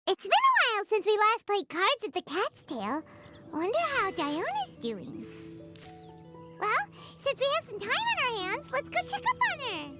It's been a while since we last played cards at the Cat's Tail. Wonder how Diona's doing. Well, since we have some time on our hands, let's go check up on her.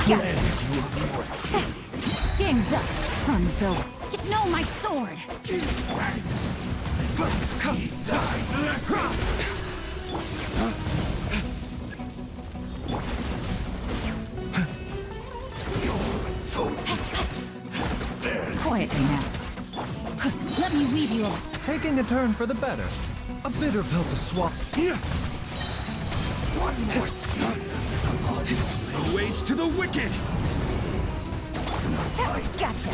Gotcha. Game's up. Fun's over. You know my sword. Quietly now. Let me weave you off. Taking a turn for the better. A bitter pill to swallow. One more sin. No ways to the wicked. Gotcha.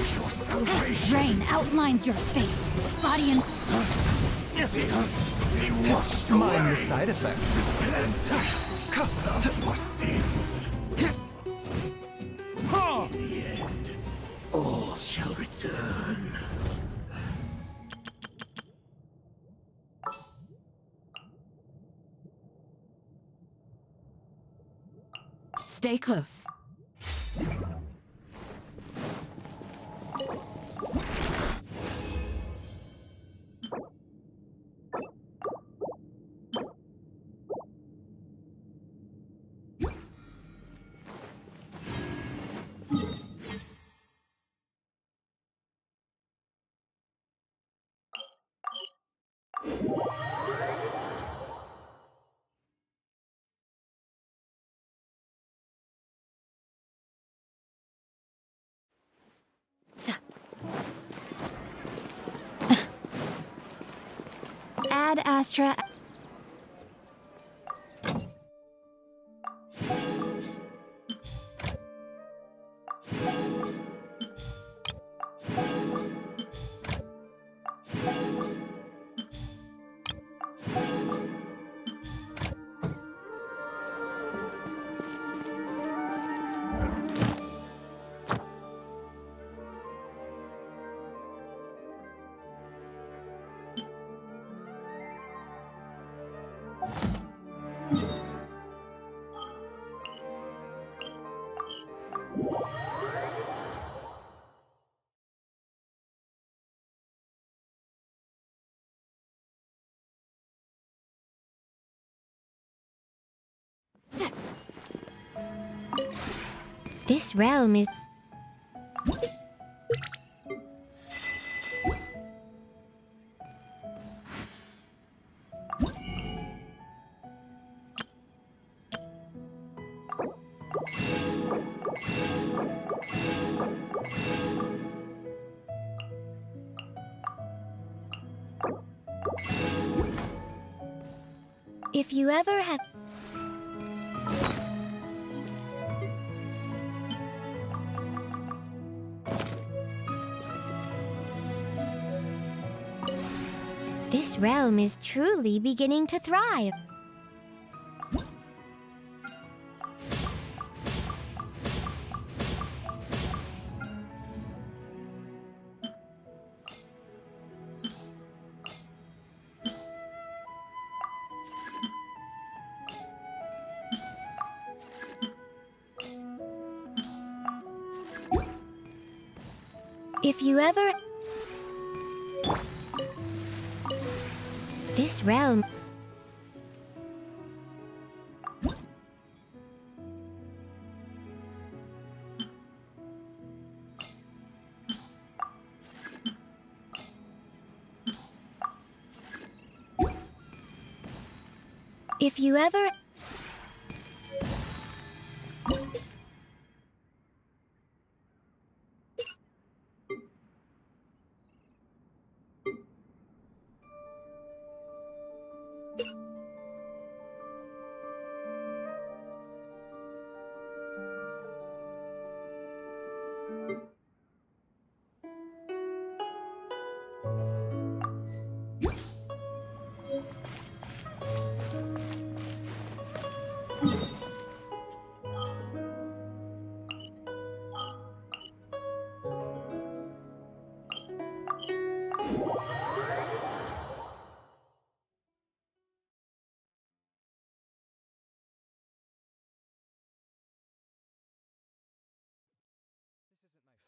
Rain outlines your fate. Body and... Be washed Mind away. the side effects. Your sins. In the end, all shall return. Stay close. Ad Astra. This realm is... If you ever have... This realm is truly beginning to thrive. If you ever... This realm... If you ever...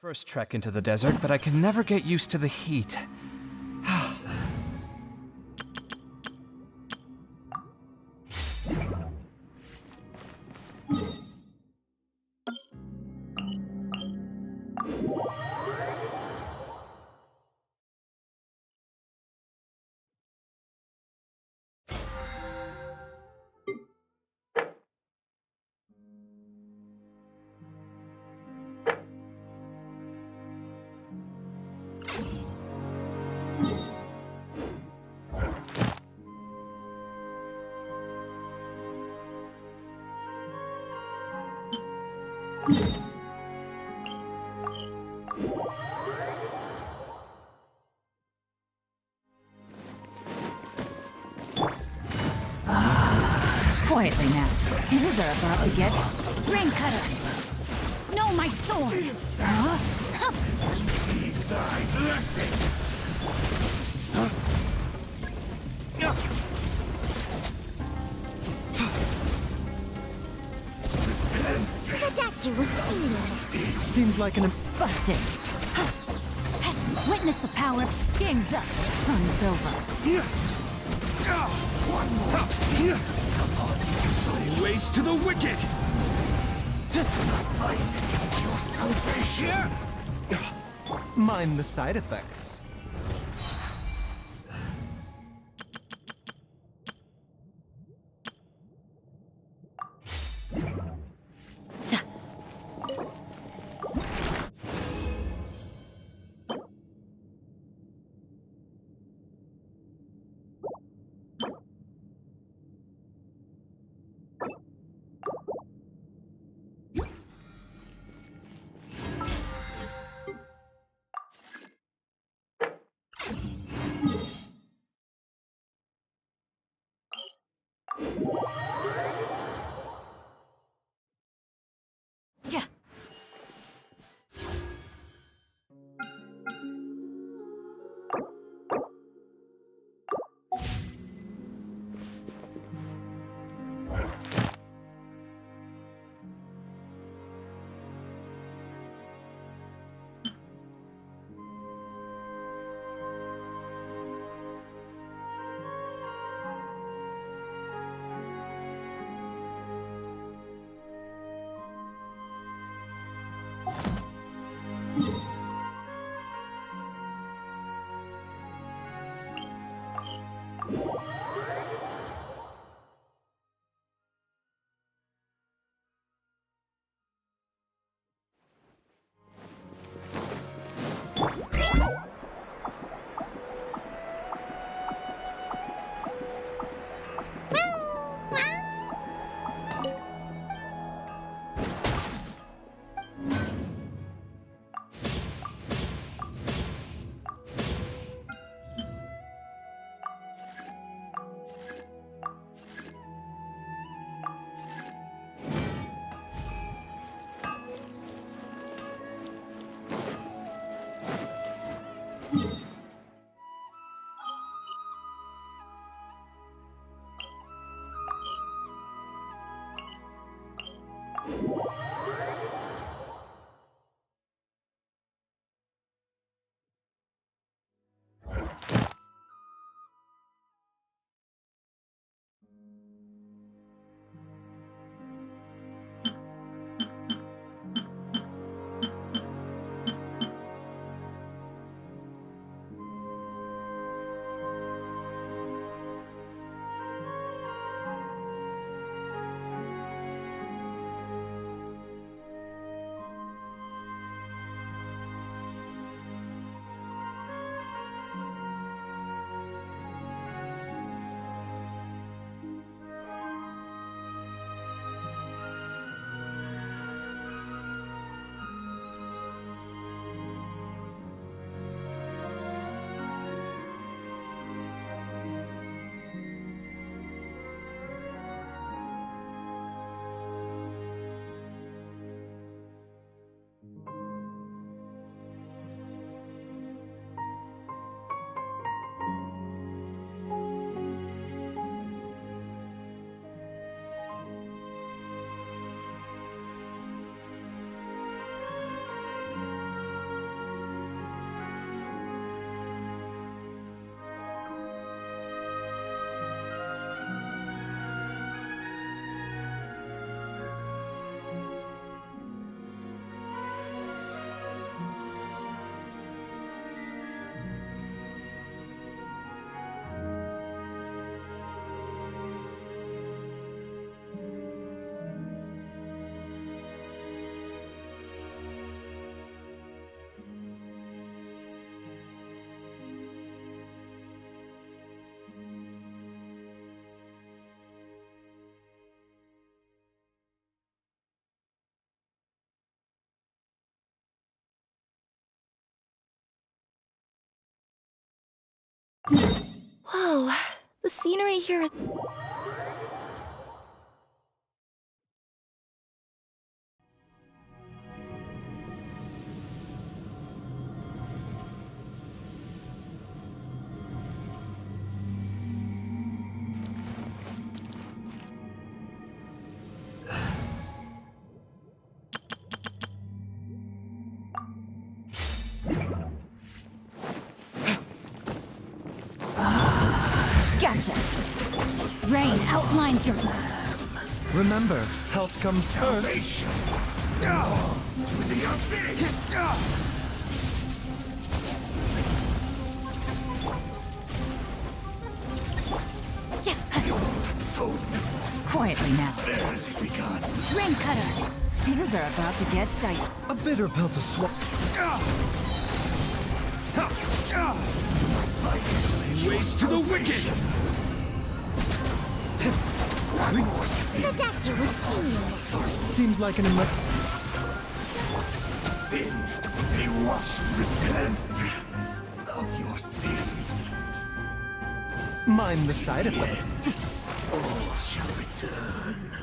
First trek into the desert, but I can never get used to the heat. Quietly now. Things are about to get... Rain cutter! No, my sword! Huh? Receive thy blessing. The doctor will see you. Seems like an... Busted! Witness the power. Game's up. Fun's over. One more step. Lay waste to the wicked. Fight your salvation. Mind the side effects. Yeah. Whoa, the scenery here is... Gotcha. Rain outlines your... Remember, health comes first. Salvation belongs to the abyss. Atonement Quietly now. barely begun. Ring cutter. Things are about to get dicey. A bitter pill to swallow. Waste to the wicked. The doctor was sealed. Seems like an Sin, be washed, repent of your sins. Mind the side effect. All shall return.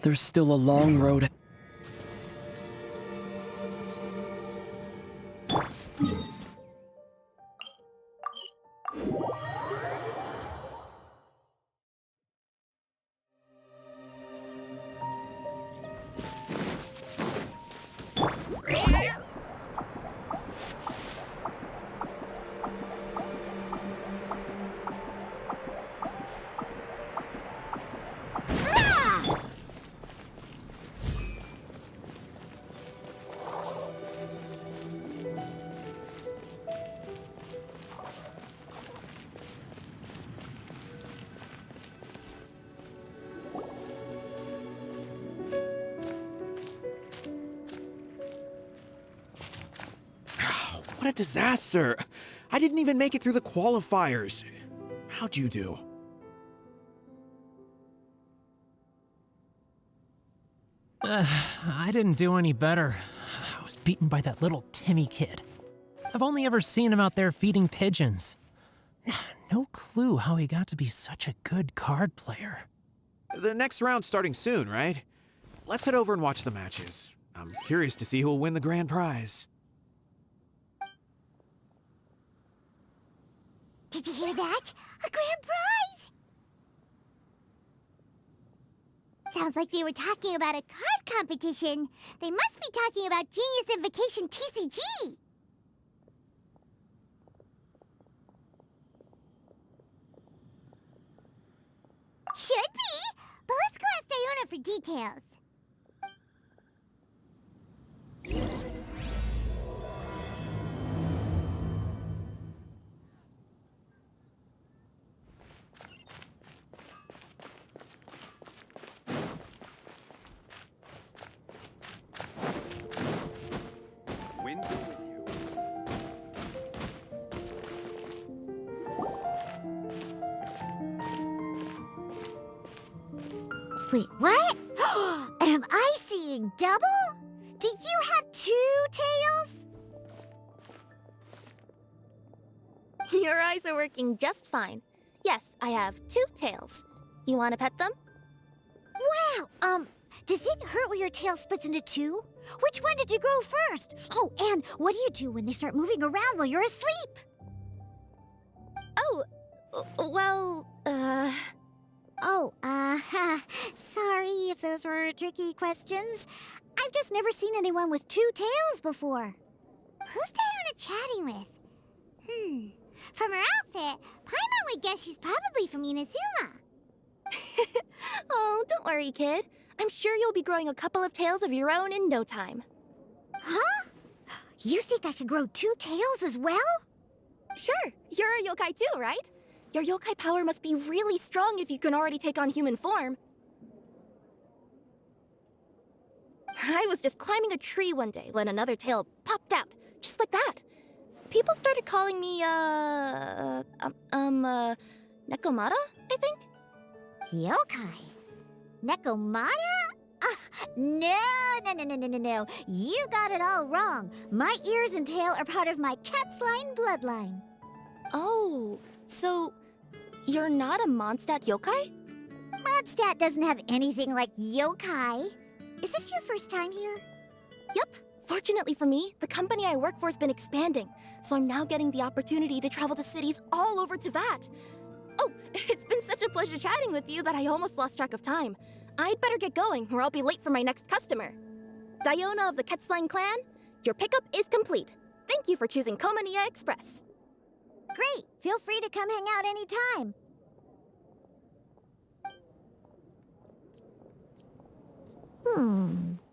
There's still a long road. What a disaster! I didn't even make it through the qualifiers. How'd you do? I didn't do any better. I was beaten by that little Timmy kid. I've only ever seen him out there feeding pigeons. No clue how he got to be such a good card player. The next round's starting soon, right? Let's head over and watch the matches. I'm curious to see who'll win the grand prize. Did you hear that? A grand prize! Sounds like they were talking about a card competition. They must be talking about Genius Invocation TCG. Should be, but let's go ask Diona for details. Wait, what? Am I seeing double? Do you have 2 tails? Your eyes are working just fine. Yes, I have 2 tails. You want to pet them? Wow, does it hurt when your tail splits into 2? Which one did you grow first? Oh, and what do you do when they start moving around while you're asleep? Oh, well, sorry if those were tricky questions. I've just never seen anyone with 2 tails before. Who's Diona chatting with? From her outfit, Paimon would guess she's probably from Inazuma. Oh, don't worry, kid. I'm sure you'll be growing a couple of tails of your own in no time. Huh? You think I could grow 2 tails as well? Sure, you're a yokai too, right? Your yokai power must be really strong if you can already take on human form. I was just climbing a tree one day when another tail popped out, just like that. People started calling me, Nekomata, I think? Yokai? Nekomata? No. You got it all wrong. My ears and tail are part of my cat's line bloodline. Oh, so you're not a Mondstadt yokai? Mondstadt doesn't have anything like yokai. Is this your first time here? Yep. Fortunately for me, the company I work for has been expanding, so I'm now getting the opportunity to travel to cities all over Teyvat. Oh, it's been such a pleasure chatting with you that I almost lost track of time. I'd better get going, or I'll be late for my next customer. Diona of the Quetzline clan, your pickup is complete. Thank you for choosing Komania Express. Great. Feel free to come hang out anytime.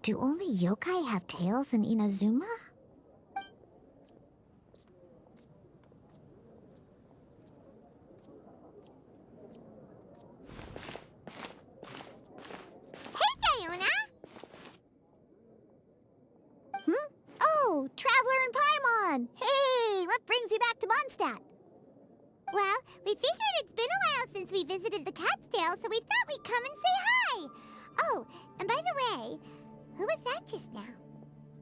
Do only yokai have tails in Inazuma? Hey, Diona! Oh, Traveler and Paimon! Hey, what brings you back to Mondstadt? Well, we figured it's been a while since we visited the Cat's Tail, so we thought we'd come and say hi! Oh, and by the way, who was that just now?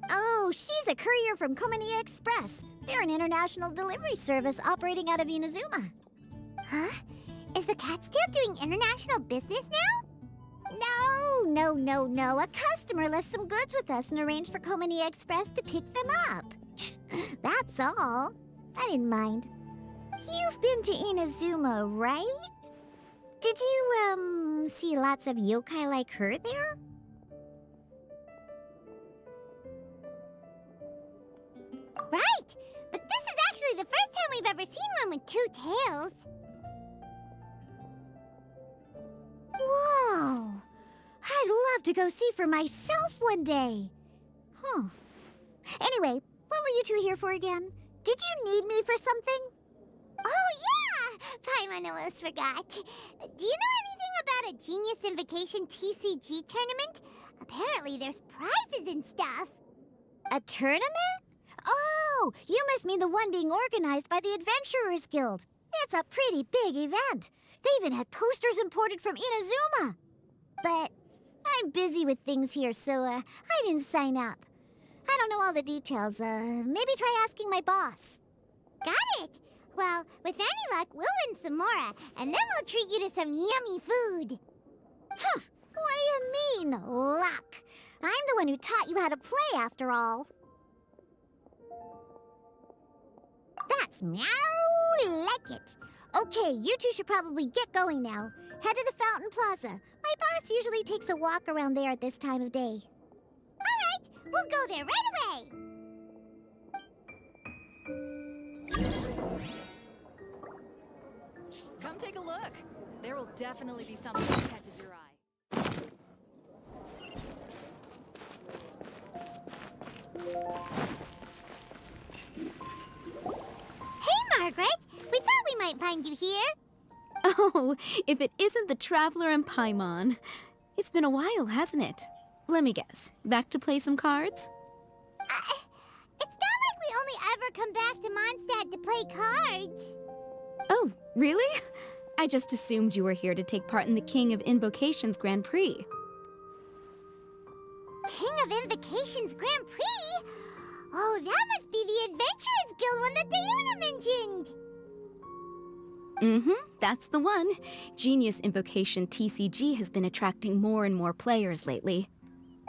Oh, she's a courier from Komania Express. They're an international delivery service operating out of Inazuma. Huh? Is the Cat's Tail doing international business now? No. A customer left some goods with us and arranged for Komania Express to pick them up. That's all. I didn't mind. You've been to Inazuma, right? Did you, see lots of yokai like her there? Right! But this is actually the first time we've ever seen one with 2 tails. Whoa! I'd love to go see for myself one day. Huh. Anyway, what were you two here for again? Did you need me for something? Oh, yeah! Paimon almost forgot. Do you know anything about a Genius Invocation TCG tournament? Apparently there's prizes and stuff. A tournament? Oh, you must mean the one being organized by the Adventurers Guild. It's a pretty big event. They even had posters imported from Inazuma. But I'm busy with things here, so I didn't sign up. I don't know all the details. Maybe try asking my boss. Got it. Well, with any luck, we'll win some more, and then we'll treat you to some yummy food. Huh. What do you mean, luck? I'm the one who taught you how to play, after all. That's meow like it. Okay, you two should probably get going now. Head to the Fountain Plaza. My boss usually takes a walk around there at this time of day. All right, we'll go there right away. Come take a look. There will definitely be something that catches your eye. Hey, Margaret. We thought we might find you here. Oh, if it isn't the Traveler and Paimon. It's been a while, hasn't it? Let me guess. Back to play some cards? It's not like we only ever come back to Mondstadt to play cards. Oh, really? I just assumed you were here to take part in the King of Invocations Grand Prix. King of Invocations Grand Prix? Oh, that must be the Adventurers Guild one that Diana mentioned! Mm-hmm, that's the one. Genius Invocation TCG has been attracting more and more players lately.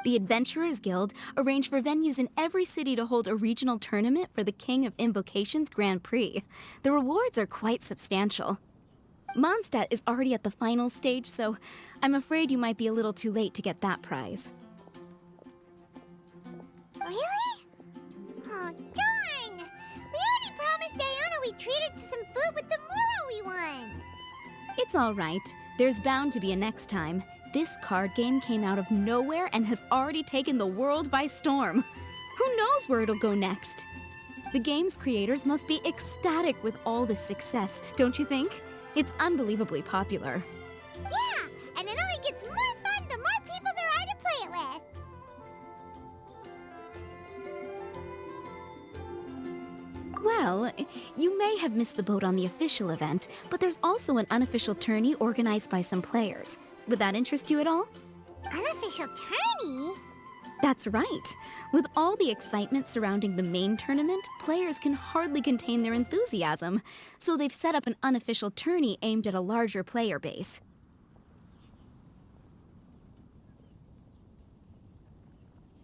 The Adventurers Guild arranged for venues in every city to hold a regional tournament for the King of Invocations Grand Prix. The rewards are quite substantial. Mondstadt is already at the final stage, so I'm afraid you might be a little too late to get that prize. Really? Oh, darn! We already promised Diana we'd treat her to some food with the Moro we won! It's all right. There's bound to be a next time. This card game came out of nowhere and has already taken the world by storm. Who knows where it'll go next? The game's creators must be ecstatic with all this success, don't you think? It's unbelievably popular. Yeah, and it only gets more fun the more people there are to play it with. Well, you may have missed the boat on the official event, but there's also an unofficial tourney organized by some players. Would that interest you at all? Unofficial tourney? That's right. With all the excitement surrounding the main tournament, players can hardly contain their enthusiasm, so they've set up an unofficial tourney aimed at a larger player base.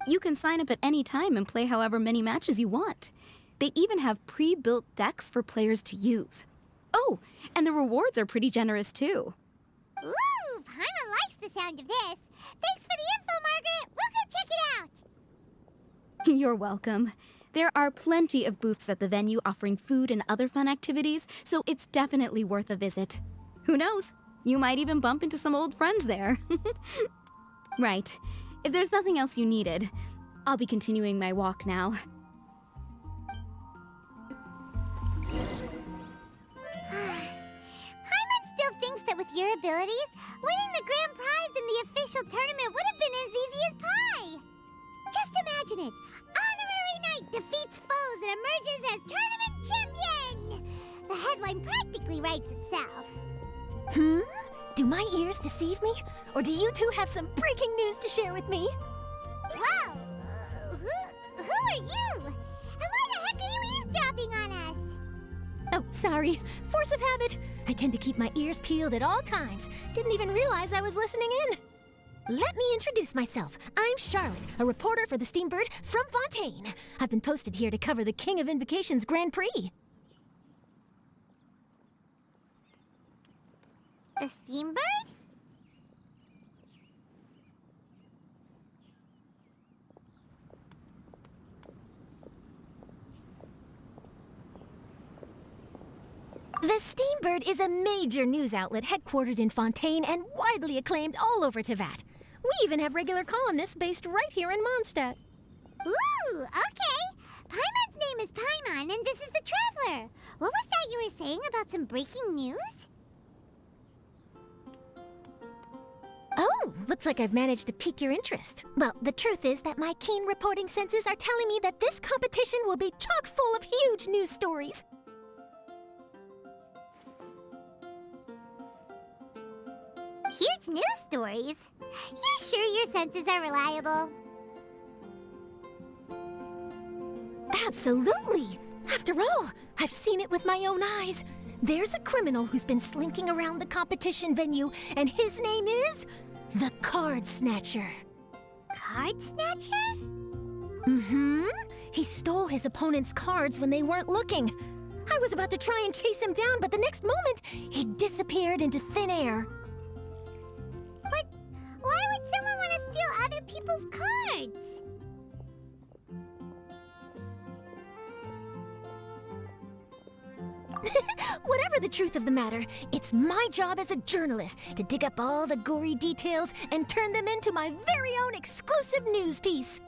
You can sign up at any time and play however many matches you want. They even have pre-built decks for players to use. Oh, and the rewards are pretty generous too. Ooh, Paimon likes the sound of this. Thanks for the info, Margaret. We'll go check it out. You're welcome. There are plenty of booths at the venue offering food and other fun activities, so it's definitely worth a visit. Who knows? You might even bump into some old friends there. Right. If there's nothing else you needed, I'll be continuing my walk now. Paimon still thinks that with your abilities, winning the grand prize in the official tournament would have been as easy as pie. Just imagine it. Honorary Knight defeats foes and emerges as tournament champion! The headline practically writes itself. Do my ears deceive me? Or do you two have some breaking news to share with me? Whoa! Who are you? And why the heck are you eavesdropping on us? Oh, sorry. Force of habit. I tend to keep my ears peeled at all times. Didn't even realize I was listening in. Let me introduce myself. I'm Charlotte, a reporter for the Steambird from Fontaine. I've been posted here to cover the King of Invocations Grand Prix. The Steambird? The Steambird is a major news outlet headquartered in Fontaine and widely acclaimed all over Teyvat. We even have regular columnists based right here in Mondstadt. Ooh, okay. Paimon's name is Paimon, and this is the Traveler. What was that you were saying about some breaking news? Oh, looks like I've managed to pique your interest. Well, the truth is that my keen reporting senses are telling me that this competition will be chock full of huge news stories. Huge news stories? You sure your senses are reliable? Absolutely! After all, I've seen it with my own eyes. There's a criminal who's been slinking around the competition venue, and his name is the Card Snatcher. Card Snatcher? Mm-hmm. He stole his opponent's cards when they weren't looking. I was about to try and chase him down, but the next moment, he disappeared into thin air. But why would someone want to steal other people's cards? Whatever the truth of the matter, it's my job as a journalist to dig up all the gory details and turn them into my very own exclusive news piece.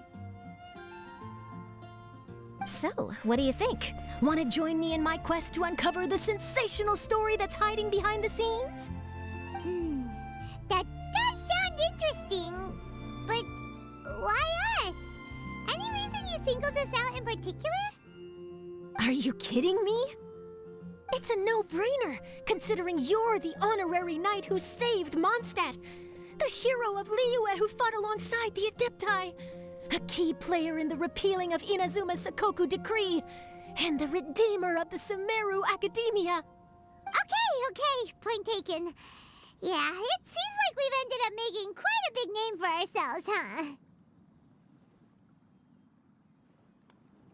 So, what do you think? Want to join me in my quest to uncover the sensational story that's hiding behind the scenes? That does sound interesting, but why us? Any reason you singled us out in particular? Are you kidding me? It's a no-brainer, considering you're the honorary knight who saved Mondstadt, the hero of Liyue who fought alongside the Adepti, a key player in the repealing of Inazuma's Sakoku Decree, and the redeemer of the Sumeru Academia. Okay, point taken. Yeah, it seems like we've ended up making quite a big name for ourselves, huh?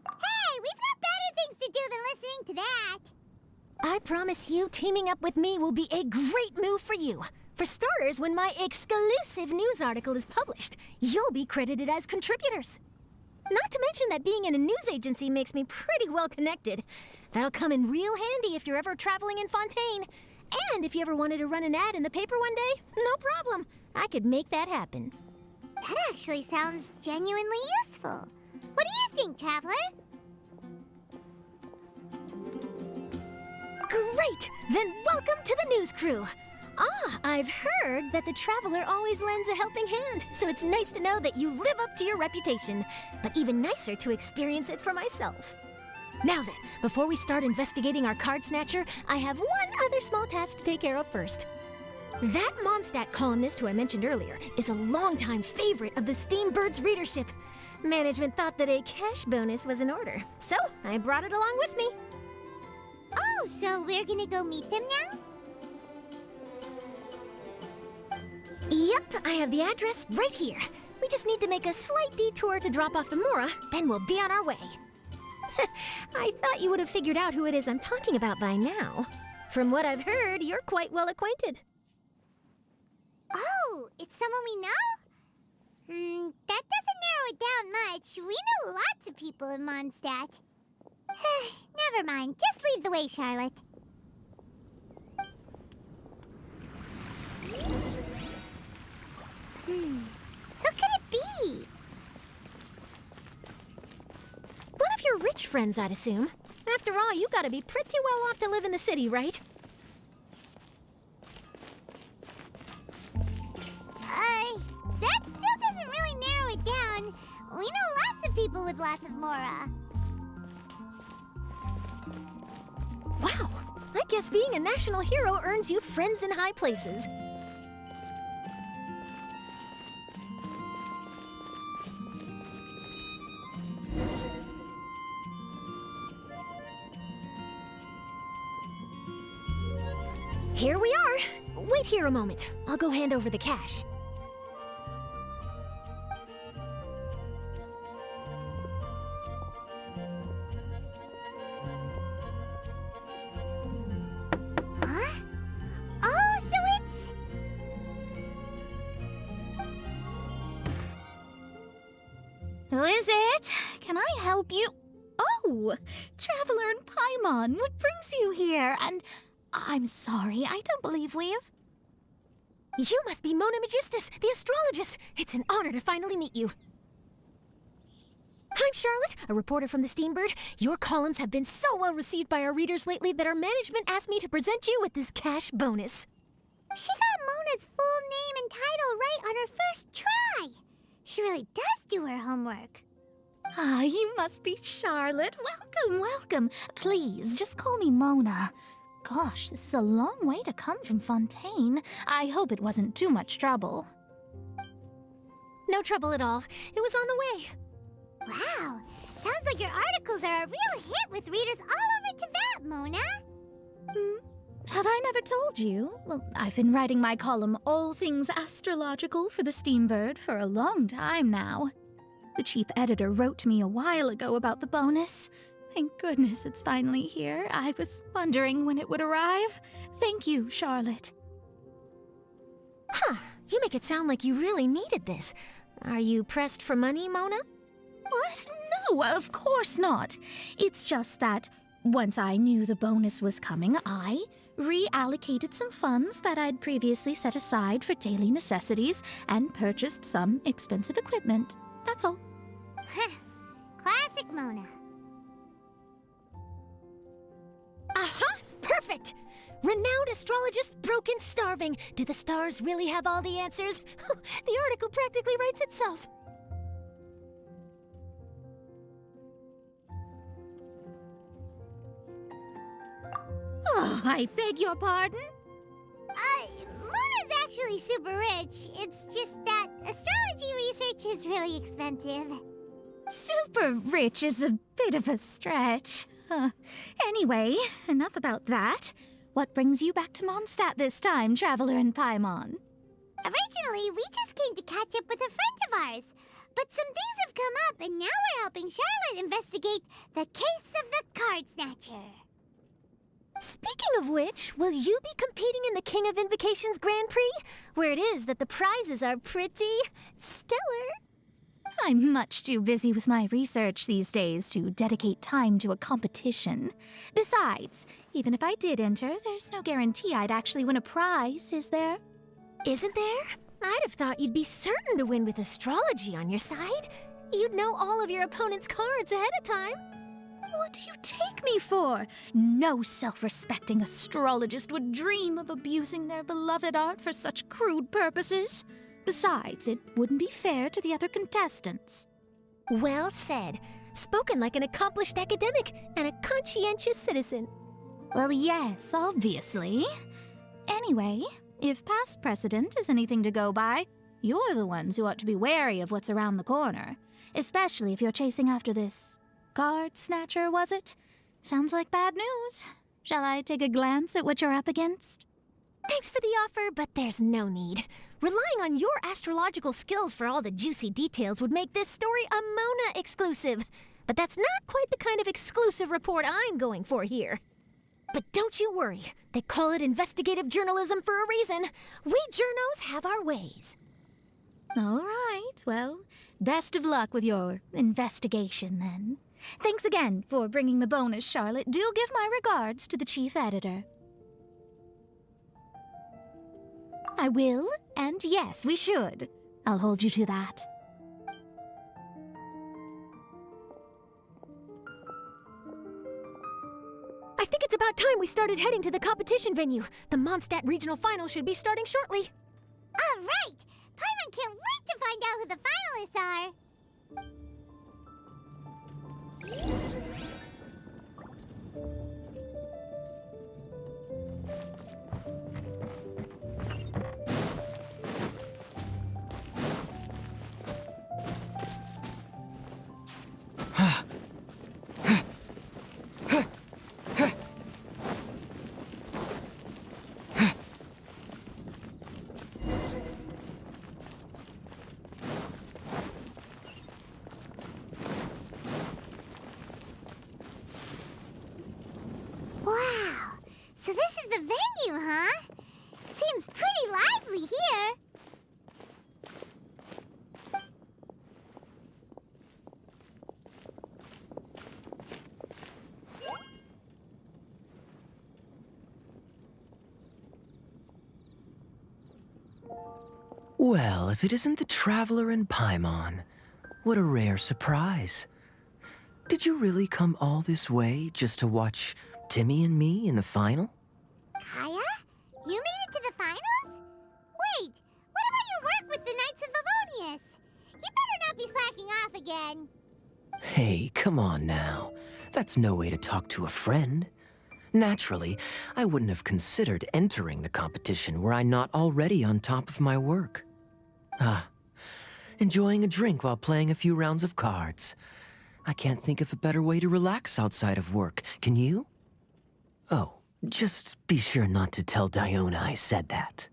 Hey, we've got better things to do than listening to that. I promise you, teaming up with me will be a great move for you. For starters, when my exclusive news article is published, you'll be credited as contributors. Not to mention that being in a news agency makes me pretty well connected. That'll come in real handy if you're ever traveling in Fontaine. And if you ever wanted to run an ad in the paper one day, no problem. I could make that happen. That actually sounds genuinely useful. What do you think, Traveler? Great! Then welcome to the news crew. I've heard that the Traveler always lends a helping hand, so it's nice to know that you live up to your reputation, but even nicer to experience it for myself. Now then, before we start investigating our card snatcher, I have one other small task to take care of first. That Mondstadt columnist who I mentioned earlier is a longtime favorite of the Steambird's readership. Management thought that a cash bonus was in order, so I brought it along with me. Oh, so we're gonna go meet them now? Yep, I have the address right here. We just need to make a slight detour to drop off the Mora, then we'll be on our way. I thought you would have figured out who it is I'm talking about by now. From what I've heard, you're quite well acquainted. Oh, it's someone we know? That doesn't narrow it down much. We know lots of people in Mondstadt. Never mind. Just lead the way, Charlotte. Who could it be? One of your rich friends, I'd assume. After all, you gotta be pretty well off to live in the city, right? That still doesn't really narrow it down. We know lots of people with lots of Mora. Wow, I guess being a national hero earns you friends in high places. Here we are. Wait here a moment. I'll go hand over the cash. Huh? Oh, so it's... Who is it? Can I help you? Oh, Traveler and Paimon, what brings you here? And I'm sorry, I don't believe we've... You must be Mona Magistus, the astrologist. It's an honor to finally meet you. I'm Charlotte, a reporter from the Steambird. Your columns have been so well received by our readers lately that our management asked me to present you with this cash bonus. She got Mona's full name and title right on her first try. She really does do her homework. Ah, you must be Charlotte. Welcome, welcome. Please, just call me Mona. Gosh, this is a long way to come from Fontaine. I hope it wasn't too much trouble. No trouble at all. It was on the way. Wow, sounds like your articles are a real hit with readers all over Teyvat, Mona. Have I never told you? Well, I've been writing my column All Things Astrological for the Steambird for a long time now. The chief editor wrote to me a while ago about the bonus. Thank goodness it's finally here. I was wondering when it would arrive. Thank you, Charlotte. Huh, you make it sound like you really needed this. Are you pressed for money, Mona? What? No, of course not. It's just that once I knew the bonus was coming, I reallocated some funds that I'd previously set aside for daily necessities and purchased some expensive equipment. That's all. Classic Mona. Aha! Perfect! Renowned astrologist Broken Starving. Do the stars really have all the answers? The article practically writes itself. Oh, I beg your pardon? Mona's actually super rich. It's just that astrology research is really expensive. Super rich is a bit of a stretch. Anyway, enough about that. What brings you back to Mondstadt this time, Traveler in Paimon? Originally, we just came to catch up with a friend of ours. But some things have come up, and now we're helping Charlotte investigate the case of the Card Snatcher. Speaking of which, will you be competing in the King of Invocations Grand Prix? Where it is that the prizes are pretty stellar. I'm much too busy with my research these days to dedicate time to a competition. Besides, even if I did enter, there's no guarantee I'd actually win a prize, is there? Isn't there? I'd have thought you'd be certain to win with astrology on your side. You'd know all of your opponent's cards ahead of time. What do you take me for? No self-respecting astrologist would dream of abusing their beloved art for such crude purposes. Besides, it wouldn't be fair to the other contestants. Well said. Spoken like an accomplished academic and a conscientious citizen. Well, yes, obviously. Anyway, if past precedent is anything to go by, you're the ones who ought to be wary of what's around the corner. Especially if you're chasing after this Card Snatcher, was it? Sounds like bad news. Shall I take a glance at what you're up against? Thanks for the offer, but there's no need. Relying on your astrological skills for all the juicy details would make this story a Mona exclusive. But that's not quite the kind of exclusive report I'm going for here. But don't you worry. They call it investigative journalism for a reason. We journos have our ways. All right, well, best of luck with your investigation, then. Thanks again for bringing the bonus, Charlotte. Do give my regards to the chief editor. I will, and yes, we should. I'll hold you to that. I think it's about time we started heading to the competition venue. The Mondstadt Regional Final should be starting shortly. All right! Paimon can't wait to find out who the finalists are! Wow! So this is the venue, huh? Seems pretty lively here. Well, if it isn't the Traveler in Paimon, what a rare surprise. Did you really come all this way just to watch Timmy and me in the final? Kaya? You made it to the finals? Wait, what about your work with the Knights of Favonius? You better not be slacking off again. Hey, come on now. That's no way to talk to a friend. Naturally, I wouldn't have considered entering the competition were I not already on top of my work. Enjoying a drink while playing a few rounds of cards. I can't think of a better way to relax outside of work, can you? Oh, just be sure not to tell Diona I said that.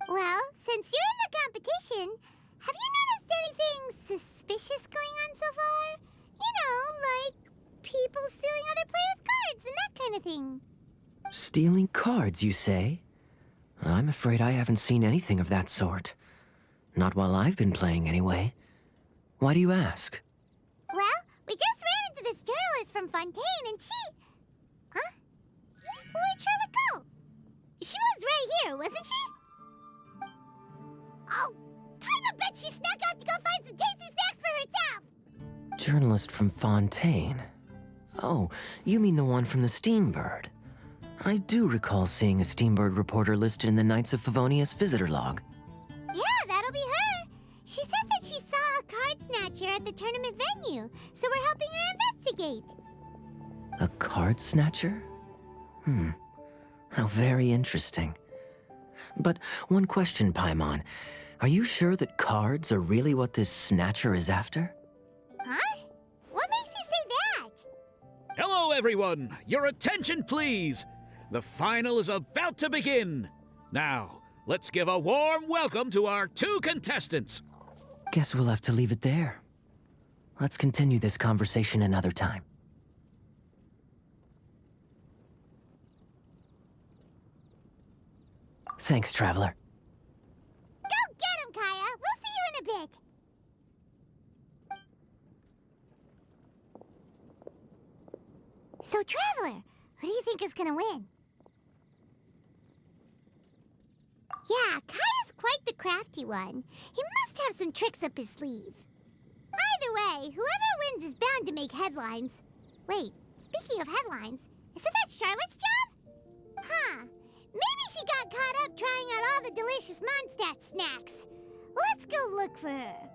Well, since you're in the competition, have you noticed anything suspicious going on so far? You know, like people stealing other players' cards and that kind of thing. Stealing cards, you say? I'm afraid I haven't seen anything of that sort. Not while I've been playing, anyway. Why do you ask? Well, we just ran into this journalist from Fontaine and she... Huh? Where'd Charlotte go? She was right here, wasn't she? Oh, I bet she snuck out to go find some tasty snacks for herself! Journalist from Fontaine. Oh, you mean the one from the Steambird. I do recall seeing a Steambird reporter listed in the Knights of Favonius visitor log. Yeah, that'll be her. She said that she saw a card snatcher at the tournament venue, so we're helping her investigate. A card snatcher? How very interesting. But one question, Paimon. Are you sure that cards are really what this Snatcher is after? Huh? What makes you say that? Hello, everyone! Your attention, please! The final is about to begin! Now, let's give a warm welcome to our 2 contestants! Guess we'll have to leave it there. Let's continue this conversation another time. Thanks, Traveler. Go get him, Kaya! We'll see you in a bit! So, Traveler, who do you think is gonna win? Yeah, Kaya's quite the crafty one. He must have some tricks up his sleeve. Either way, whoever wins is bound to make headlines. Wait, speaking of headlines, isn't that Charlotte's job? Huh. Maybe she got caught up trying out all the delicious Mondstadt snacks. Let's go look for her.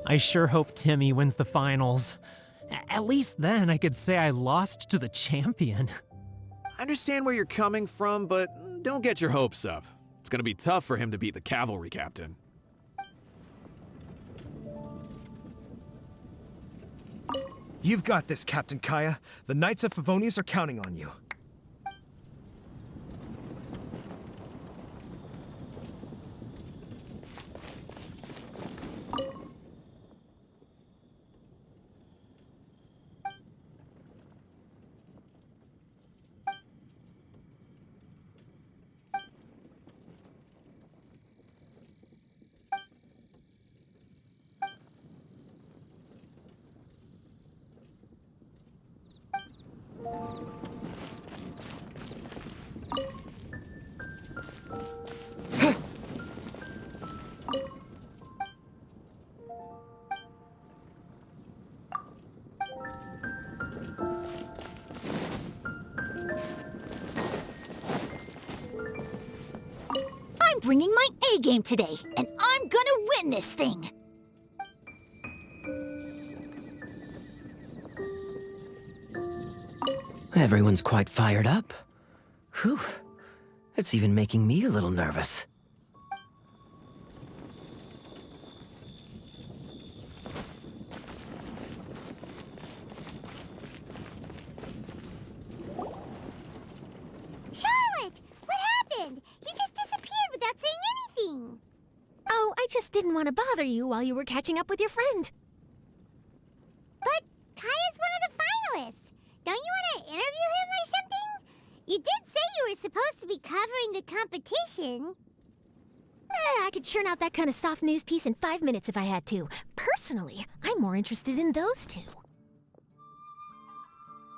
I sure hope Timmy wins the finals. At least then I could say I lost to the champion. I understand where you're coming from, but don't get your hopes up. It's gonna be tough for him to beat the cavalry captain. You've got this, Captain Kaya. The Knights of Favonius are counting on you. I'm bringing my A game today, and I'm gonna win this thing! Everyone's quite fired up. Whew. It's even making me a little nervous. Charlotte! What happened? You just disappeared without saying anything. Oh, I just didn't want to bother you while you were catching up with your friend. But Kaya's one of the finalists. Don't you want to interview him or something? You did say you were supposed to be covering the competition. I could churn out that kind of soft news piece in 5 minutes if I had to. Personally, I'm more interested in those two.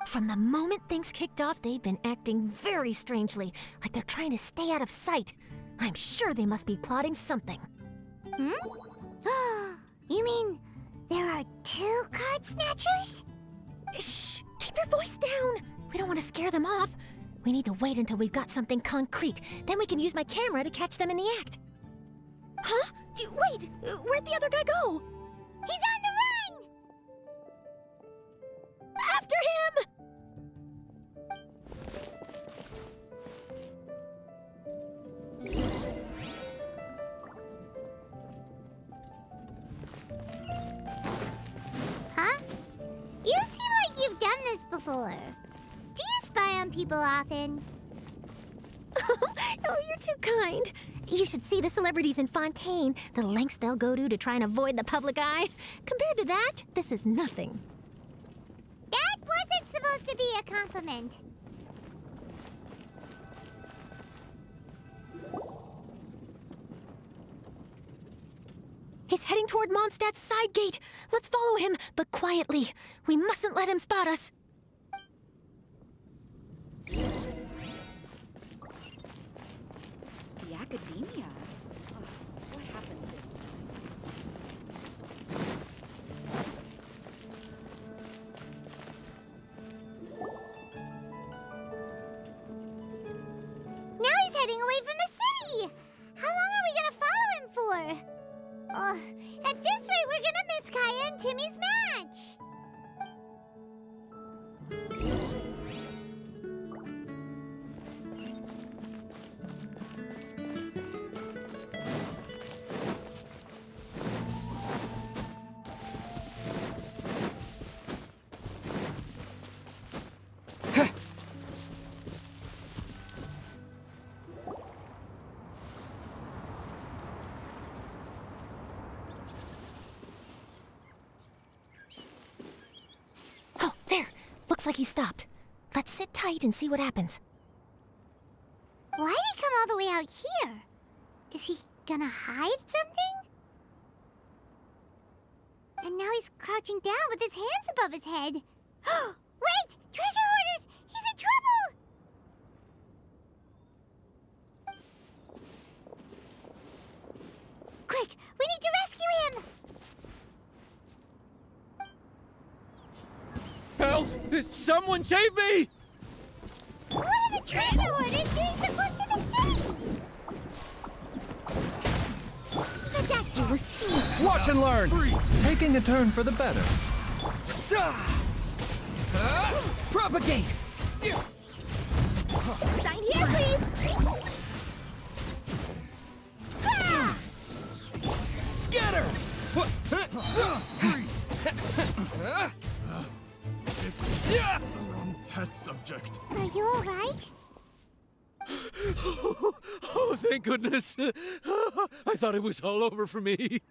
From the moment things kicked off, they've been acting very strangely, like they're trying to stay out of sight. I'm sure they must be plotting something. You mean there are 2 card snatchers? Shh! Keep your voice down! We don't want to scare them off. We need to wait until we've got something concrete. Then we can use my camera to catch them in the act. Huh? Wait! Where'd the other guy go? He's on the run! After him! Huh? You seem like you've done this before. Do you spy on people often? Oh, you're too kind. You should see the celebrities in Fontaine, the lengths they'll go to try and avoid the public eye. Compared to that, this is nothing. That wasn't supposed to be a compliment. He's heading toward Mondstadt's side gate. Let's follow him, but quietly. We mustn't let him spot us. The Academia? Ugh, what happened this time? like he stopped. Let's sit tight and see what happens. Why'd he come all the way out here? Is he gonna hide something? And now he's crouching down with his hands above his head. Wait! Treasure hoarders! He's in trouble! Quick! We need to rescue him! Help! Someone save me! What are the treasure hoarders doing so close to the city? Adapt will see. Watch and learn! Taking a turn for the better. Propagate! Sign here, please! Ah! Scatter! Test subject. Are you alright? Oh, thank goodness. I thought it was all over for me.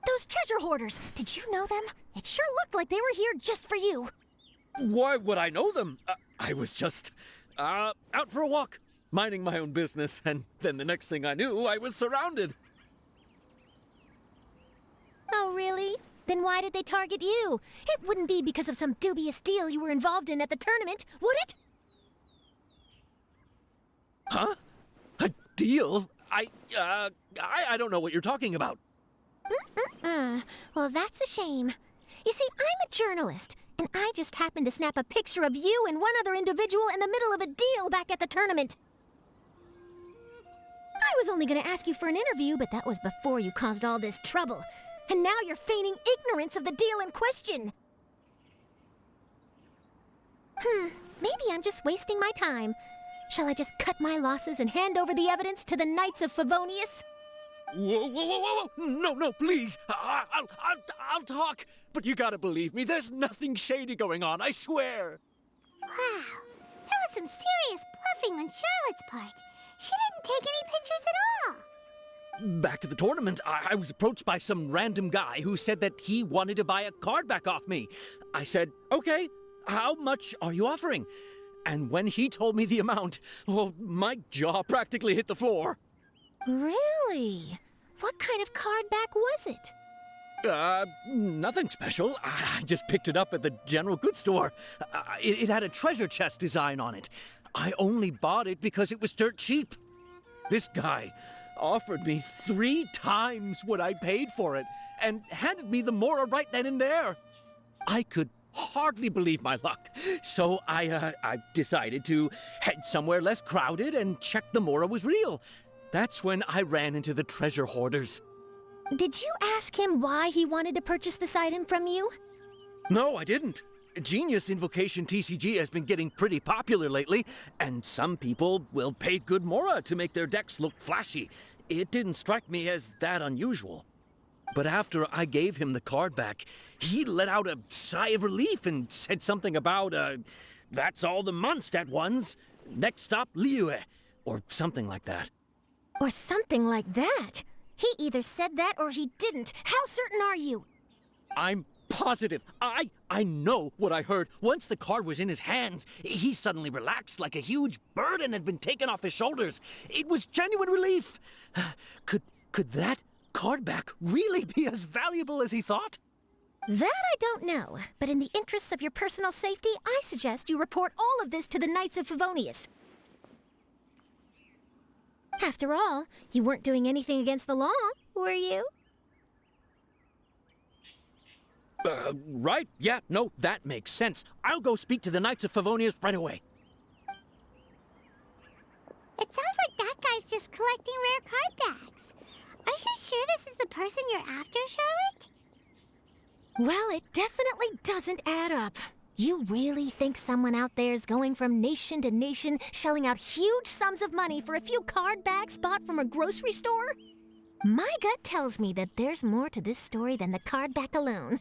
Those treasure hoarders, did you know them? It sure looked like they were here just for you. Why would I know them? I was just out for a walk, minding my own business, and then the next thing I knew, I was surrounded. Oh, really? Then why did they target you? It wouldn't be because of some dubious deal you were involved in at the tournament, would it? Huh? A deal? I don't know what you're talking about. Well, that's a shame. You see, I'm a journalist, and I just happened to snap a picture of you and one other individual in the middle of a deal back at the tournament. I was only going to ask you for an interview, but that was before you caused all this trouble. And now you're feigning ignorance of the deal in question. Maybe I'm just wasting my time. Shall I just cut my losses and hand over the evidence to the Knights of Favonius? Whoa! No, please. I'll talk. But you gotta believe me, there's nothing shady going on, I swear. Wow, that was some serious bluffing on Charlotte's part. She didn't take any pictures at all. Back at the tournament, I was approached by some random guy who said that he wanted to buy a card back off me. I said, okay, how much are you offering? And when he told me the amount, well, my jaw practically hit the floor. Really? What kind of card back was it? Nothing special. I just picked it up at the general goods store. It had a treasure chest design on it. I only bought it because it was dirt cheap. This guy offered me 3 times what I paid for it and handed me the Mora right then and there. I could hardly believe my luck, so I decided to head somewhere less crowded and check the Mora was real. That's when I ran into the treasure hoarders. Did you ask him why he wanted to purchase this item from you? No, I didn't. Genius Invocation TCG has been getting pretty popular lately, and some people will pay good Mora to make their decks look flashy. It didn't strike me as that unusual. But after I gave him the card back, he let out a sigh of relief and said something about, that's all the Mondstadt ones. Next stop, Liyue, or something like that. Or something like that? He either said that or he didn't. How certain are you? I'm positive. I know what I heard. Once the card was in his hands, he suddenly relaxed like a huge burden had been taken off his shoulders. It was genuine relief. Could that card back really be as valuable as he thought? That I don't know, but in the interests of your personal safety, I suggest you report all of this to the Knights of Favonius. After all, you weren't doing anything against the law, were you? Right. Yeah, no, that makes sense. I'll go speak to the Knights of Favonius right away. It sounds like that guy's just collecting rare card backs. Are you sure this is the person you're after, Charlotte? Well, it definitely doesn't add up. You really think someone out there is going from nation to nation, shelling out huge sums of money for a few card backs bought from a grocery store? My gut tells me that there's more to this story than the card back alone.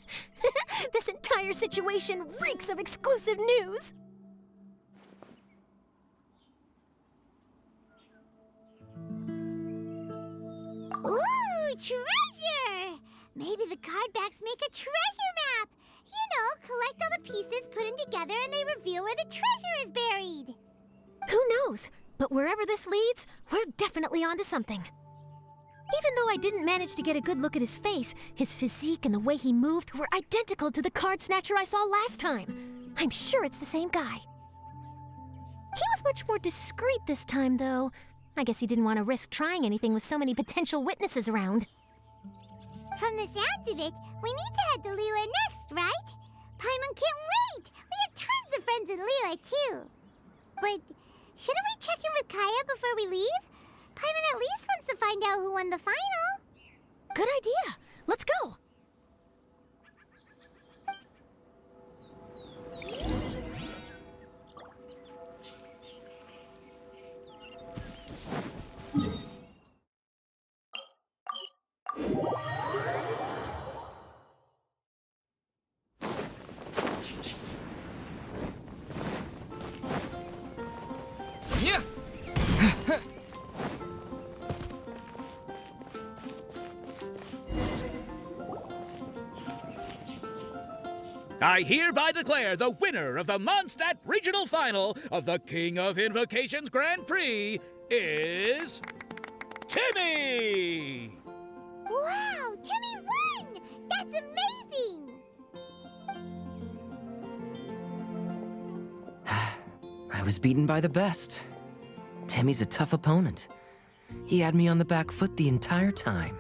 This entire situation reeks of exclusive news. Ooh, treasure! Maybe the card backs make a treasure map. You collect all the pieces, put them together, and they reveal where the treasure is buried. Who knows? But wherever this leads, we're definitely onto something. Even though I didn't manage to get a good look at his face, his physique and the way he moved were identical to the card snatcher I saw last time. I'm sure it's the same guy. He was much more discreet this time, though. I guess he didn't want to risk trying anything with so many potential witnesses around. From the sounds of it, we need to head to Liyue next, right? Paimon can't wait! We have tons of friends in Liyue, too. But shouldn't we check in with Kaya before we leave? Paimon at least wants to find out who won the final. Good idea. Let's go. Yeah. I hereby declare the winner of the Mondstadt Regional Final of the King of Invocations Grand Prix is... Timmy! Wow, Timmy won! That's amazing! I was beaten by the best. Timmy's a tough opponent. He had me on the back foot the entire time.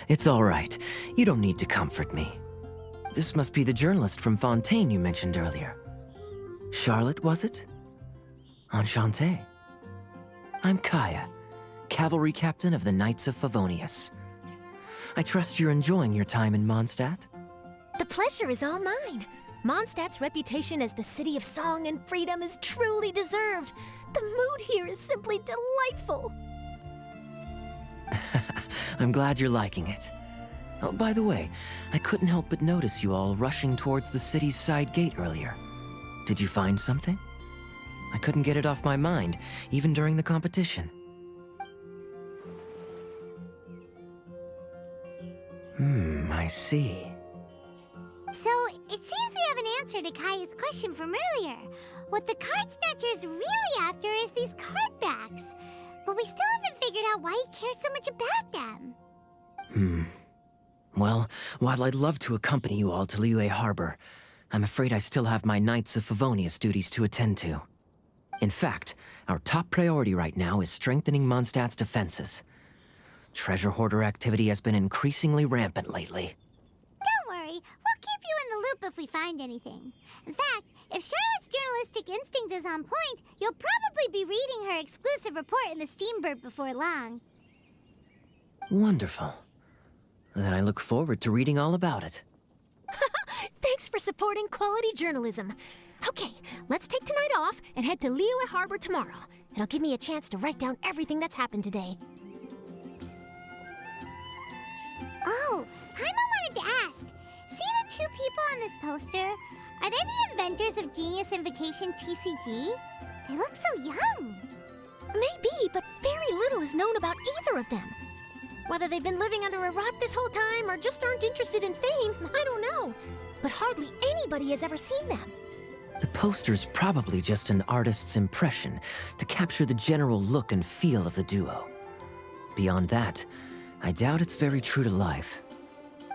It's all right. You don't need to comfort me. This must be the journalist from Fontaine you mentioned earlier. Charlotte, was it? Enchanté. I'm Kaya, cavalry captain of the Knights of Favonius. I trust you're enjoying your time in Mondstadt? The pleasure is all mine. Mondstadt's reputation as the city of song and freedom is truly deserved. The mood here is simply delightful. I'm glad you're liking it. Oh, by the way, I couldn't help but notice you all rushing towards the city's side gate earlier. Did you find something? I couldn't get it off my mind, even during the competition. I see. So, it seems we have an answer to Kaya's question from earlier. What the card snatcher's really after is these card backs. But we still haven't figured out why he cares so much about them. Well, while I'd love to accompany you all to Liyue Harbor, I'm afraid I still have my Knights of Favonius duties to attend to. In fact, our top priority right now is strengthening Mondstadt's defenses. Treasure hoarder activity has been increasingly rampant lately. Don't worry, we'll keep you in the loop if we find anything. In fact, if Charlotte's journalistic instinct is on point, you'll probably be reading her exclusive report in the Steambird before long. Wonderful. Then I look forward to reading all about it. Thanks for supporting quality journalism. Okay, let's take tonight off and head to Liyue Harbor tomorrow. It'll give me a chance to write down everything that's happened today. Oh, Paimon wanted to ask. See the two people on this poster? Are they the inventors of Genius Invocation TCG? They look so young. Maybe, but very little is known about either of them. Whether they've been living under a rock this whole time or just aren't interested in fame, I don't know. But hardly anybody has ever seen them. The poster's probably just an artist's impression to capture the general look and feel of the duo. Beyond that, I doubt it's very true to life.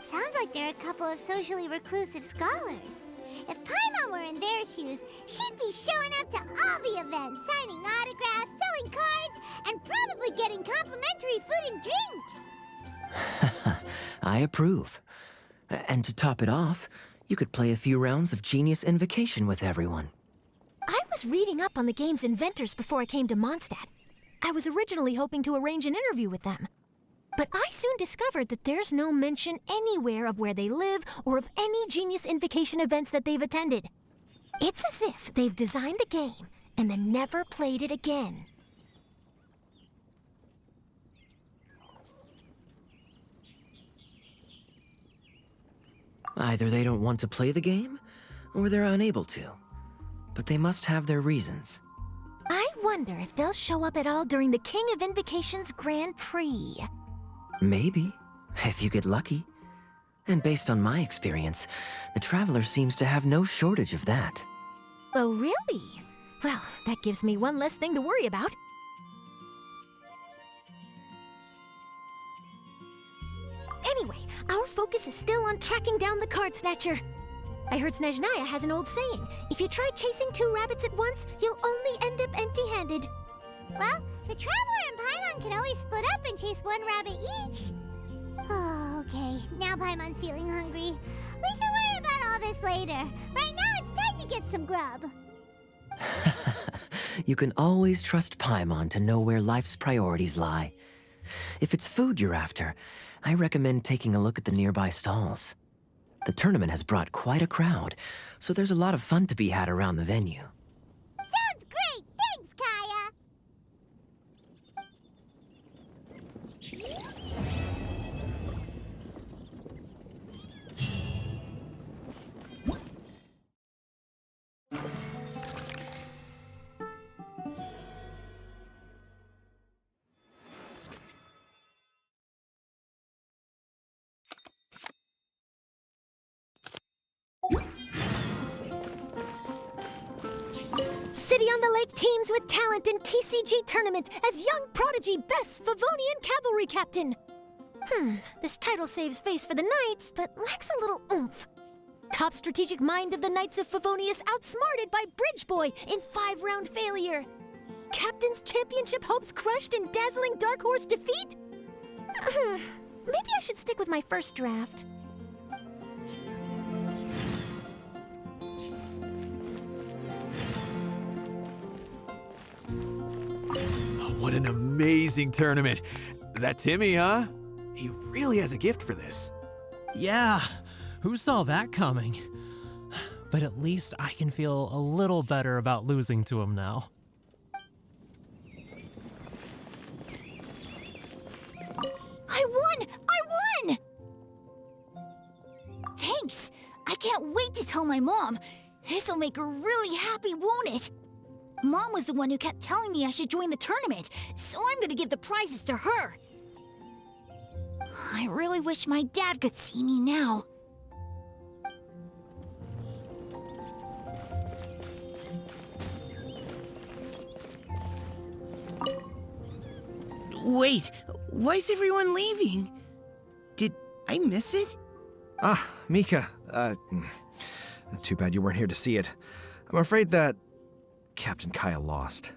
Sounds like they're a couple of socially reclusive scholars. If Paimon were in their shoes, she'd be showing up to all the events, signing autographs, selling cards, and probably getting complimentary food and drink. I approve. And to top it off, you could play a few rounds of Genius Invocation with everyone. I was reading up on the game's inventors before I came to Mondstadt. I was originally hoping to arrange an interview with them. But I soon discovered that there's no mention anywhere of where they live or of any Genius Invocation events that they've attended. It's as if they've designed the game and then never played it again. Either they don't want to play the game, or they're unable to. But they must have their reasons. I wonder if they'll show up at all during the King of Invocation's Grand Prix. Maybe, if you get lucky. And based on my experience, the Traveler seems to have no shortage of that. Oh, really? Well, that gives me one less thing to worry about. Anyway, our focus is still on tracking down the Card Snatcher. I heard Snezhnaya has an old saying. If you try chasing 2 rabbits at once, you'll only end up empty-handed. Well, the Traveler and Paimon can always split up and chase 1 rabbit each. Oh, okay. Now Paimon's feeling hungry. We can worry about all this later. Right now, it's time to get some grub. You can always trust Paimon to know where life's priorities lie. If it's food you're after, I recommend taking a look at the nearby stalls. The tournament has brought quite a crowd, so there's a lot of fun to be had around the venue. Sounds great! Thanks, Kaya! City on the Lake teams with talent in TCG tournament as young prodigy Bess Favonian Cavalry Captain. This title saves face for the Knights, but lacks a little oomph. Top strategic mind of the Knights of Favonius outsmarted by Bridge Boy in 5-round failure. Captain's championship hopes crushed in dazzling Dark Horse defeat? Maybe I should stick with my first draft. What an amazing tournament. That Timmy, huh? He really has a gift for this. Yeah, who saw that coming? But at least I can feel a little better about losing to him now. I won! I won! Thanks! I can't wait to tell my mom. This'll make her really happy, won't it? Mom was the one who kept telling me I should join the tournament, so I'm gonna give the prizes to her. I really wish my dad could see me now. Wait, why is everyone leaving? Did I miss it? Ah, Mika. Too bad you weren't here to see it. I'm afraid that Captain Kaya lost.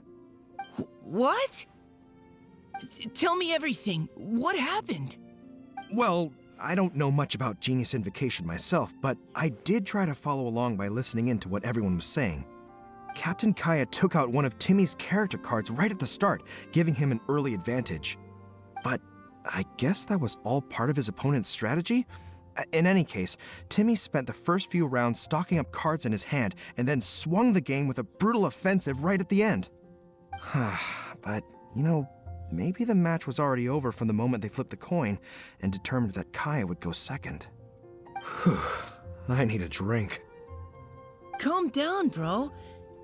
What? Tell me everything. What happened? Well, I don't know much about Genius Invocation myself, but I did try to follow along by listening in to what everyone was saying. Captain Kaya took out one of Timmy's character cards right at the start, giving him an early advantage. But I guess that was all part of his opponent's strategy? In any case, Timmy spent the first few rounds stocking up cards in his hand and then swung the game with a brutal offensive right at the end. But, you know, maybe the match was already over from the moment they flipped the coin and determined that Kaya would go second. Whew, I need a drink. Calm down, bro.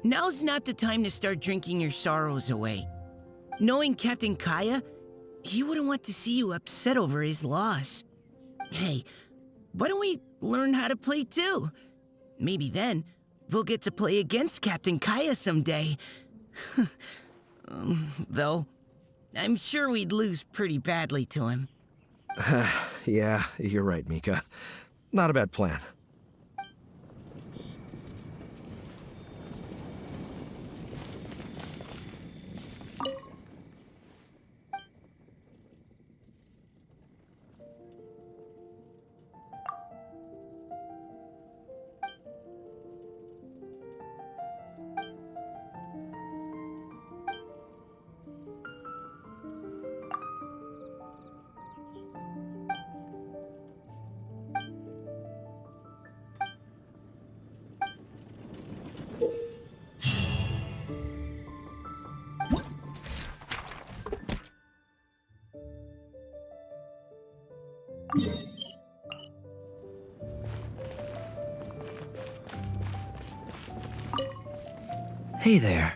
Now's not the time to start drinking your sorrows away. Knowing Captain Kaya, he wouldn't want to see you upset over his loss. Hey, why don't we learn how to play too? Maybe then we'll get to play against Captain Kaya someday. Though, I'm sure we'd lose pretty badly to him. Yeah, you're right, Mika. Not a bad plan. Hey there.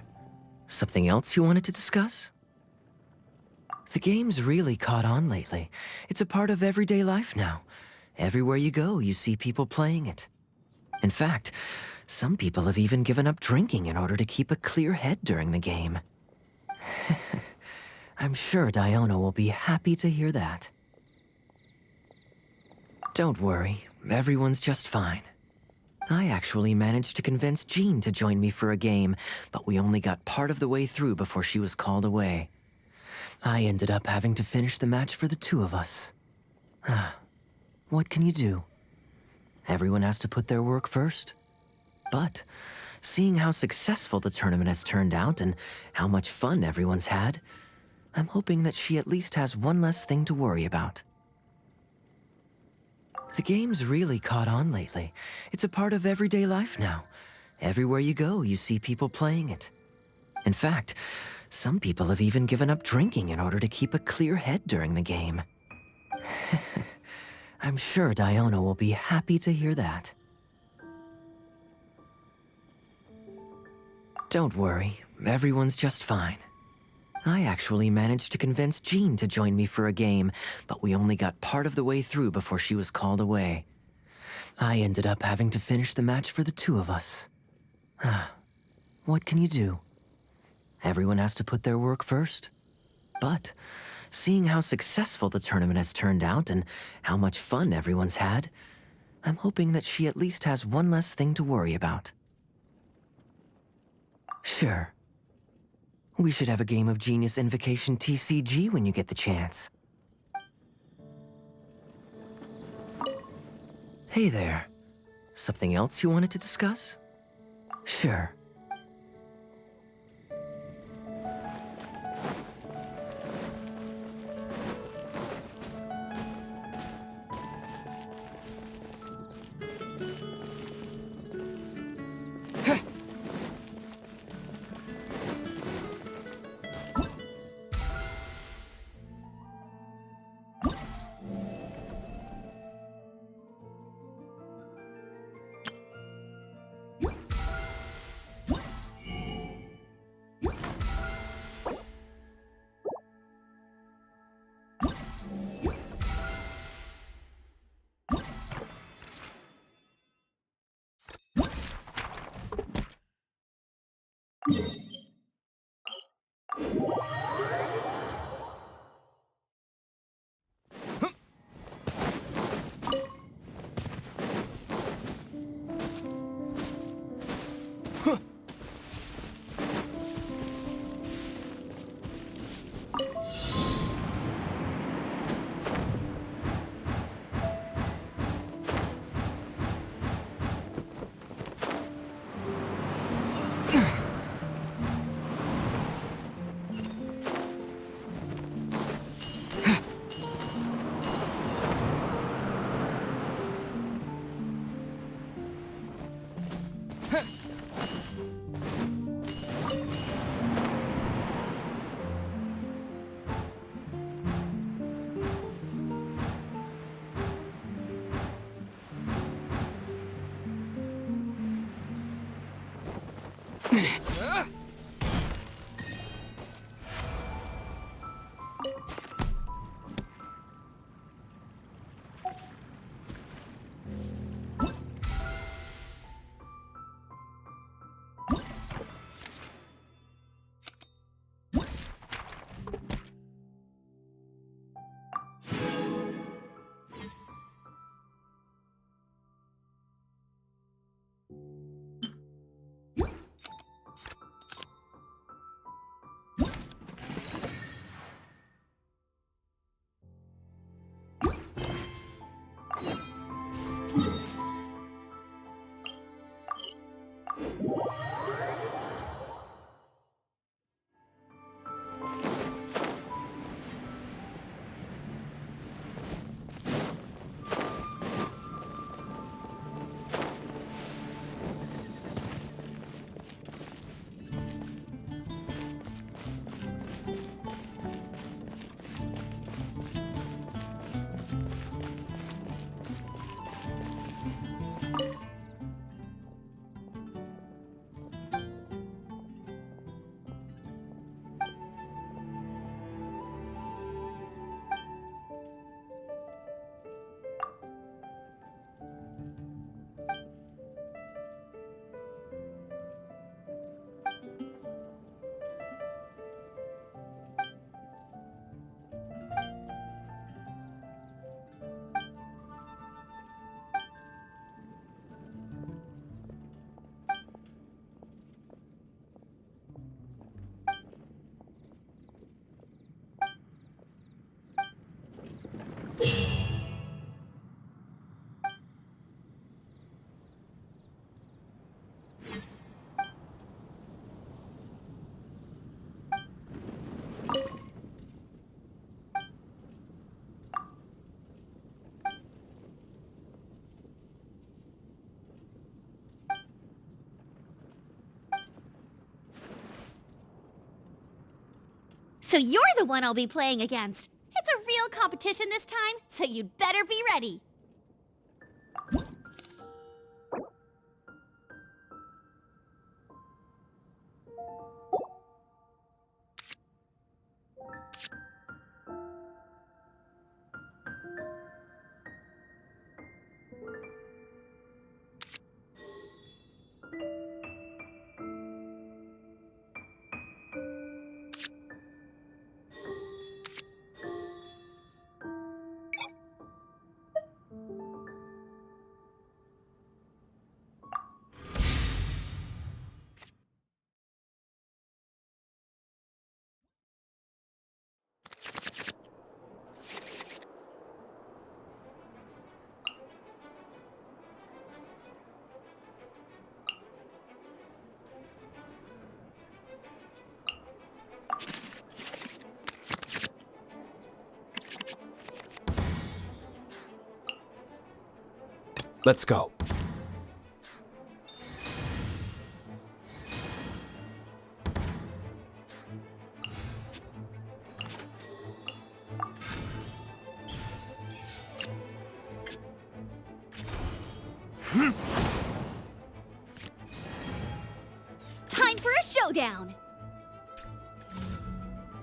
Something else you wanted to discuss? The game's really caught on lately. It's a part of everyday life now. Everywhere you go, you see people playing it. In fact, some people have even given up drinking in order to keep a clear head during the game. I'm sure Diona will be happy to hear that. Don't worry, everyone's just fine. I actually managed to convince Jean to join me for a game, but we only got part of the way through before she was called away. I ended up having to finish the match for the two of us. What can you do? Everyone has to put their work first. But, seeing how successful the tournament has turned out and how much fun everyone's had, I'm hoping that she at least has one less thing to worry about. The game's really caught on lately. It's a part of everyday life now. Everywhere you go, you see people playing it. In fact, some people have even given up drinking in order to keep a clear head during the game. I'm sure Diona will be happy to hear that. Don't worry, everyone's just fine. I actually managed to convince Jean to join me for a game, but we only got part of the way through before she was called away. I ended up having to finish the match for the two of us. What can you do? Everyone has to put their work first. But, seeing how successful the tournament has turned out and how much fun everyone's had, I'm hoping that she at least has one less thing to worry about. Sure. We should have a game of Genius Invocation TCG when you get the chance. Hey there. Something else you wanted to discuss? Sure. So you're the one I'll be playing against. It's a real competition this time, so you'd better be ready. Let's go. Time for a showdown.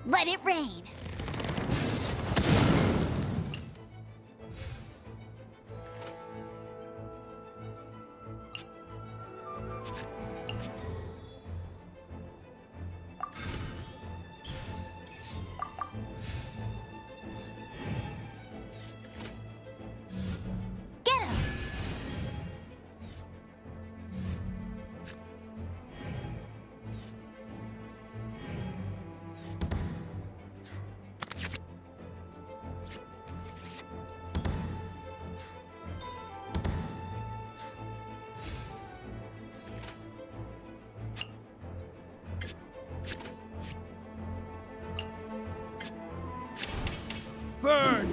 Let it rain. Burn!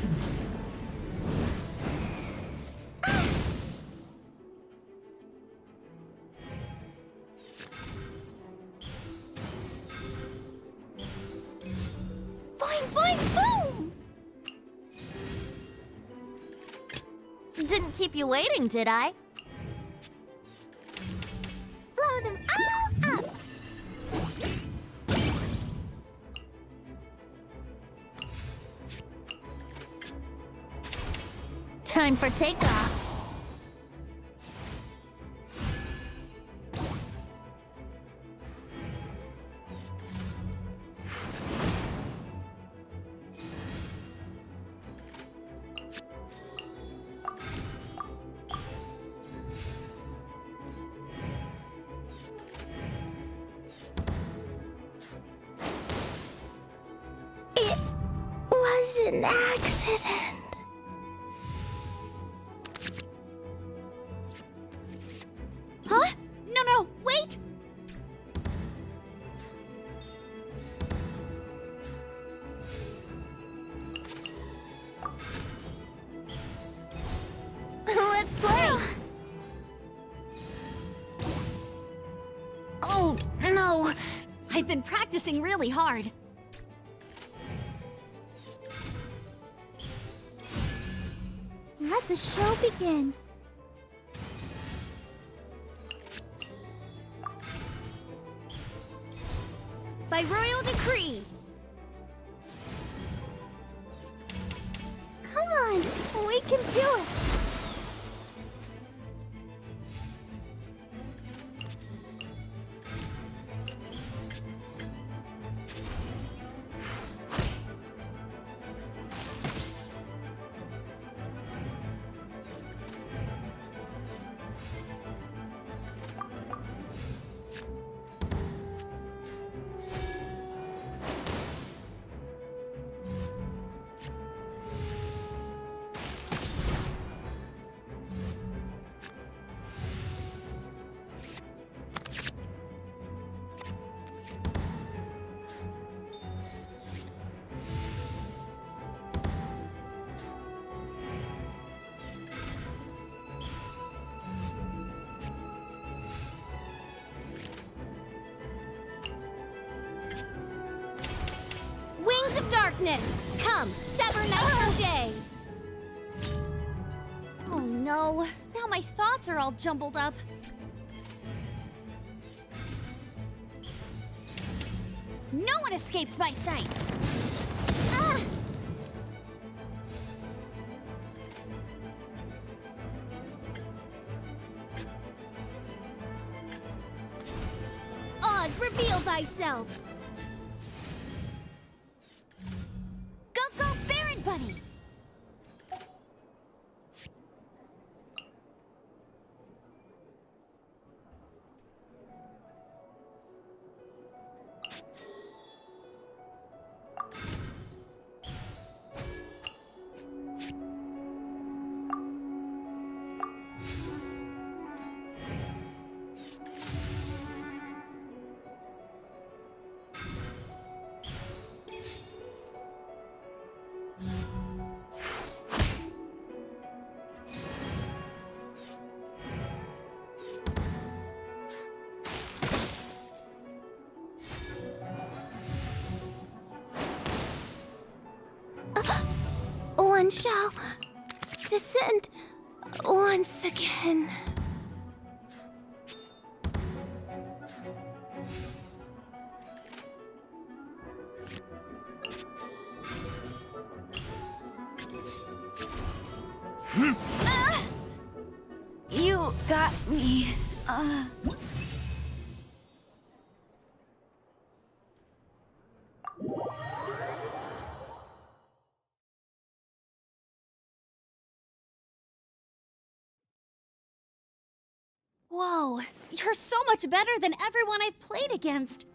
Boing, boing, boom! Didn't keep you waiting, did I? Blow them all up! Time for takeoff. It was an accident. Huh? No, wait! Let's play! Oh, no! I've been practicing really hard. Let the show begin. By royal decree. Come on, we can do it. of darkness! Come, sever night from day! Oh no, now my thoughts are all jumbled up. No one escapes my sights! Ah! Oz, reveal thyself! Go, go, Baron Bunny! One shall descend once again. You got me. Whoa, you're so much better than everyone I've played against.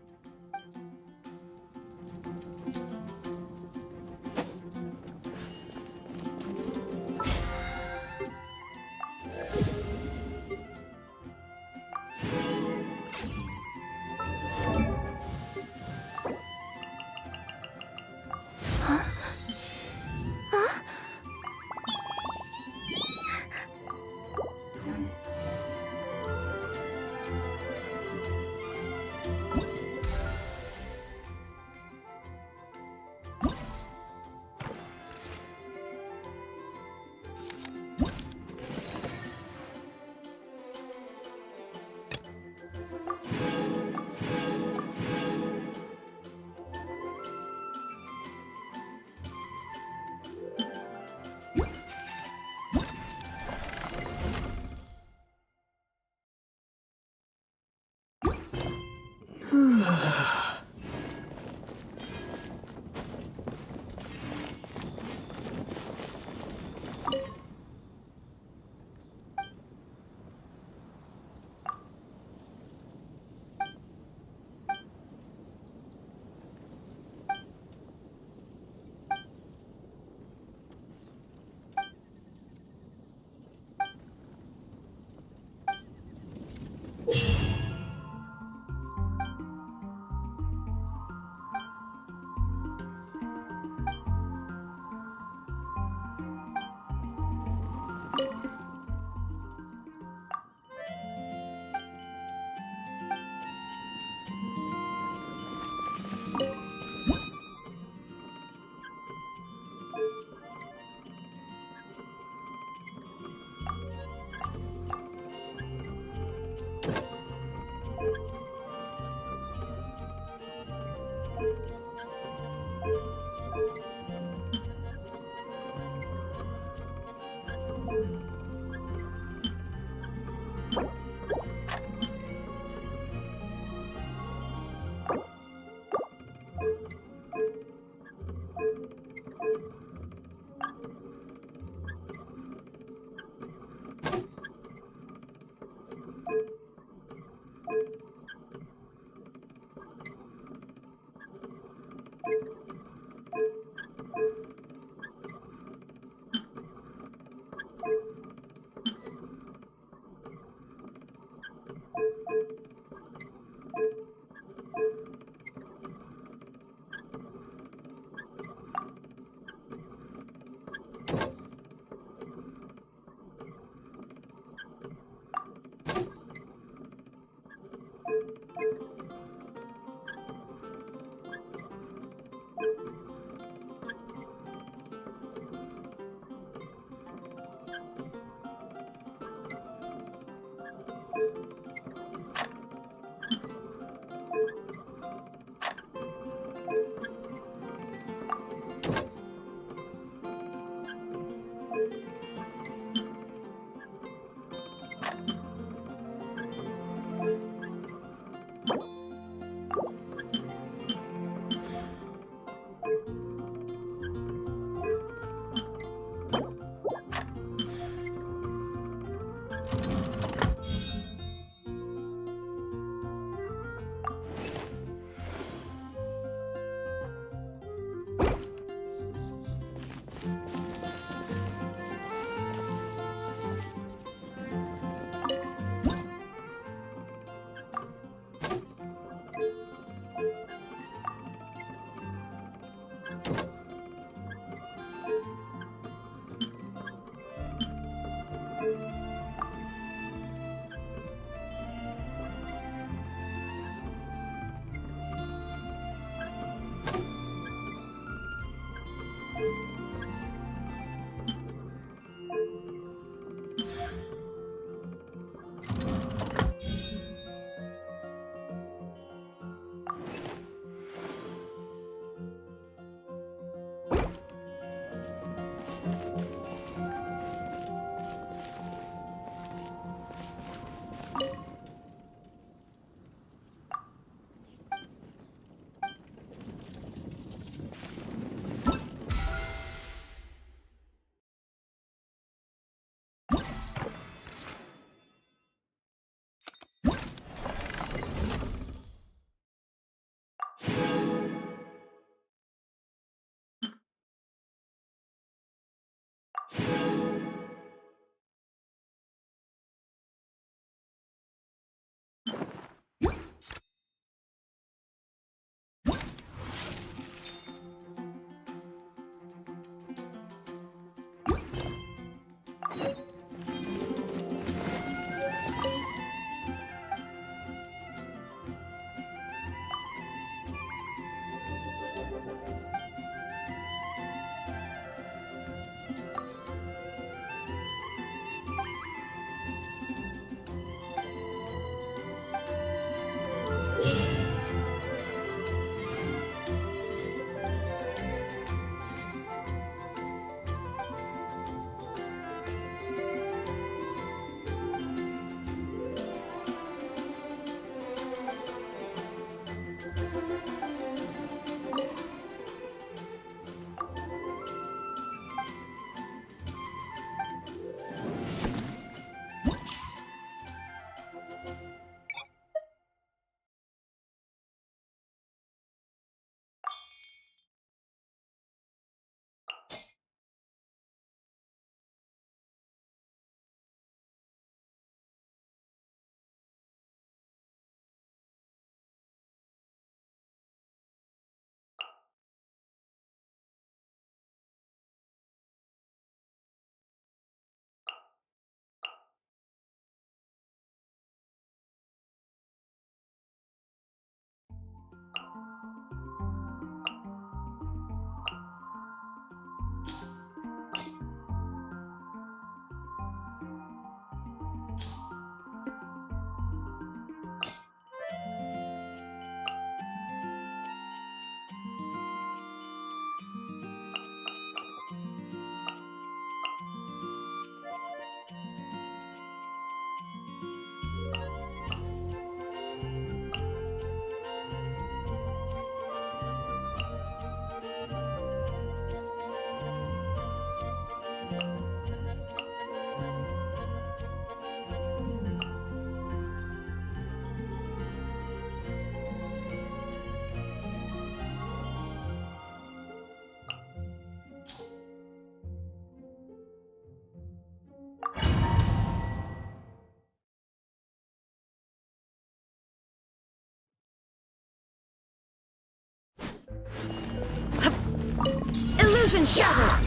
Illusion shattered!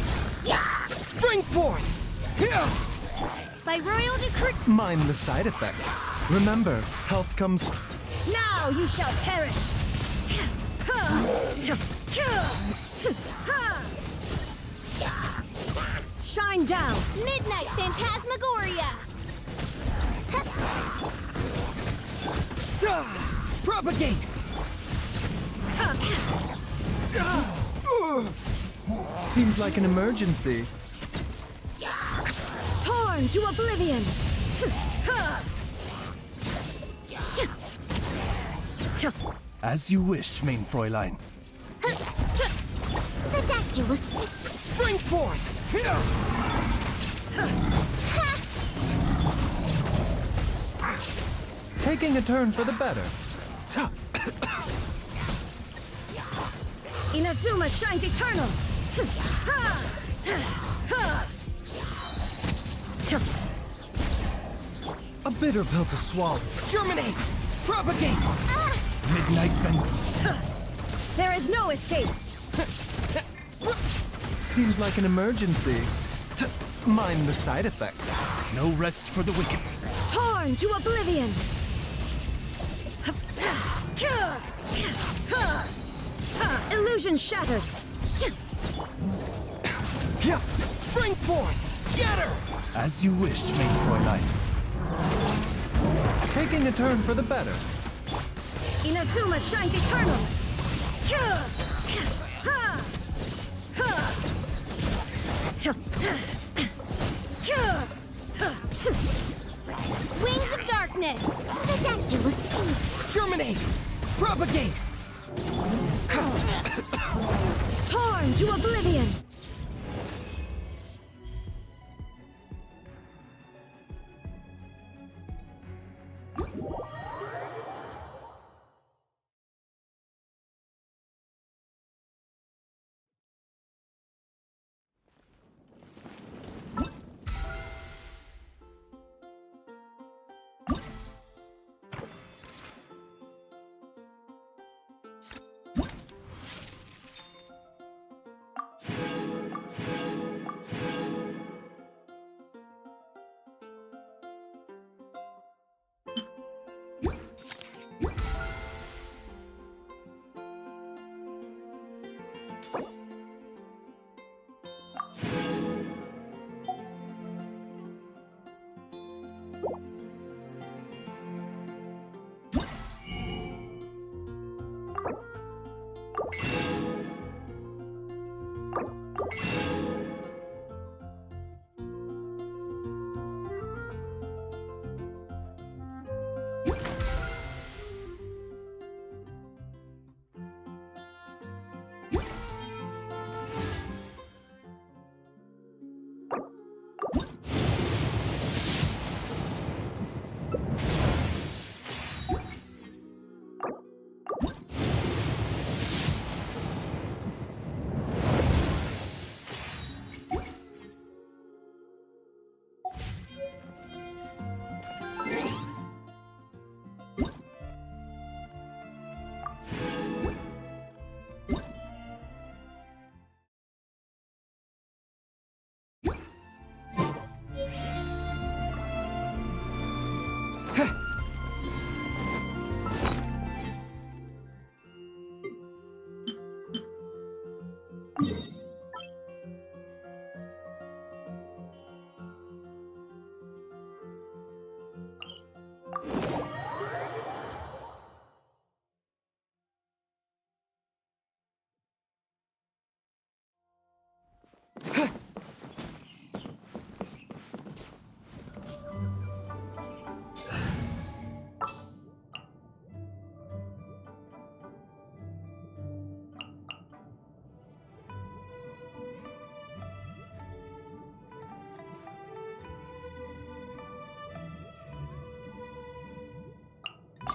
Spring forth! By royal decree. Mind the side effects. Remember, health comes. Now you shall perish! Shine down! Midnight Phantasmagoria. Propagate! Seems like an emergency. Torn to oblivion! As you wish, main Fräulein. Ridiculous. Spring forth! Taking a turn for the better. Inazuma shines eternal! A bitter pill to swallow. Germinate! Propagate! Midnight Vendetta. There is no escape! Seems like an emergency. Mind the side effects. No rest for the wicked. Torn to oblivion! Illusion shattered! Spring forth! Scatter! As you wish, main Fräulein. Taking a turn for the better. Inazuma shines eternal! Wings of darkness. Ridiculous. Germinate! Propagate! Torn to oblivion!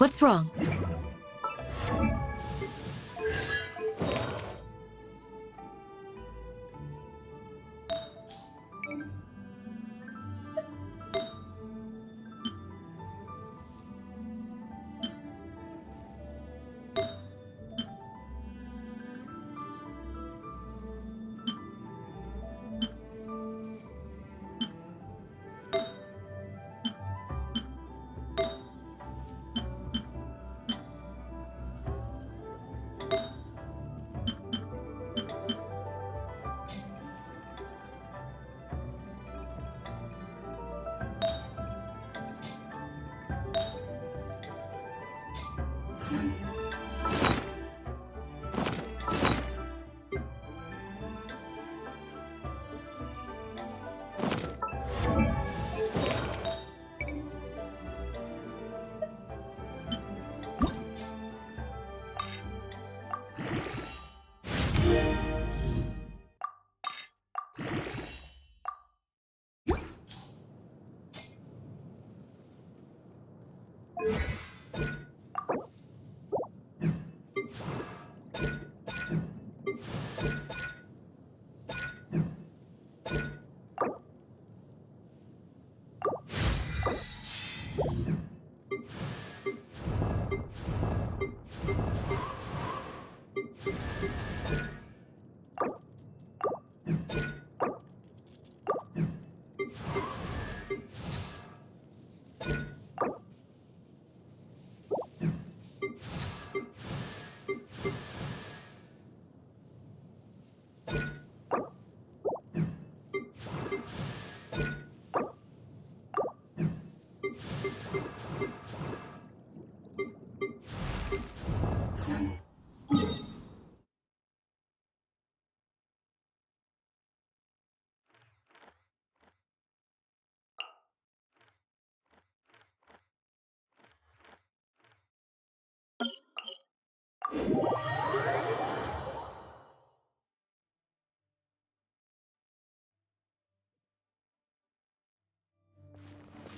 What's wrong?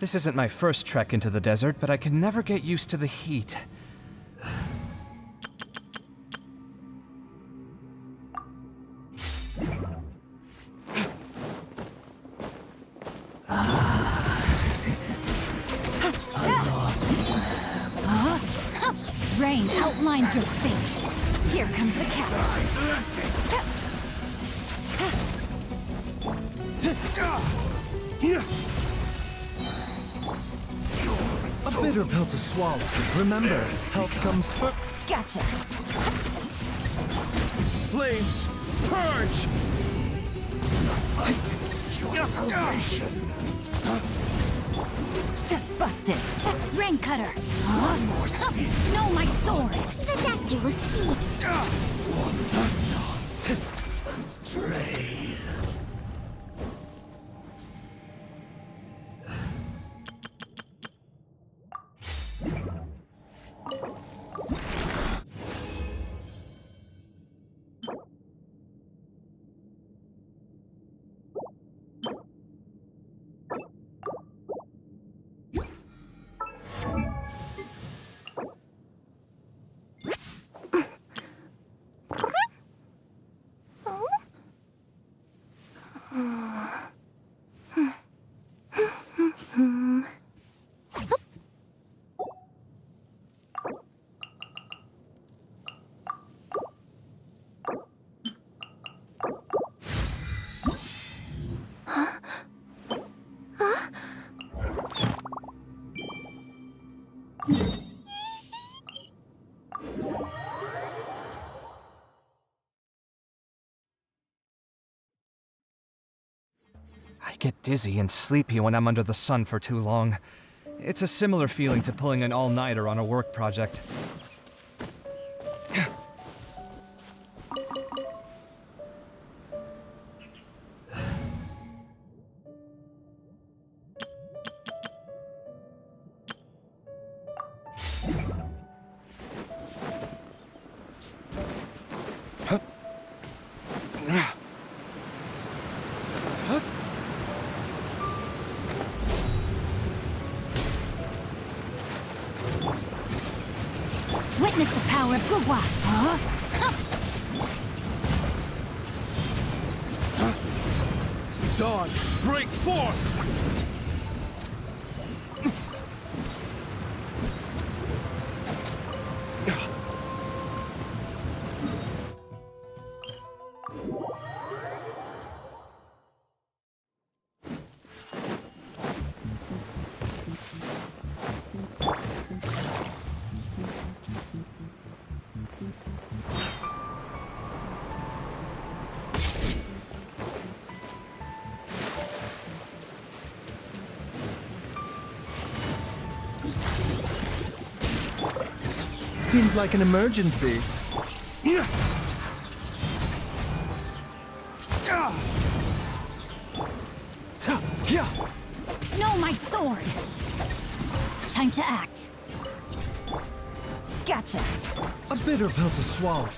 This isn't my first trek into the desert, but I can never get used to the heat. Rain outlines your fate. Here comes the catch. A bitter pill to swallow. Remember, health comes first. Gotcha. Flames, purge! Your salvation. Busted. Rain cutter. One more sin. No, my sword. The jealousy. Wander not astray. I get dizzy and sleepy when I'm under the sun for too long. It's a similar feeling to pulling an all-nighter on a work project. Witness the power of Gugwa. Dawn, break forth! Seems like an emergency. No, my sword. Time to act. Gotcha. A bitter pill to swallow.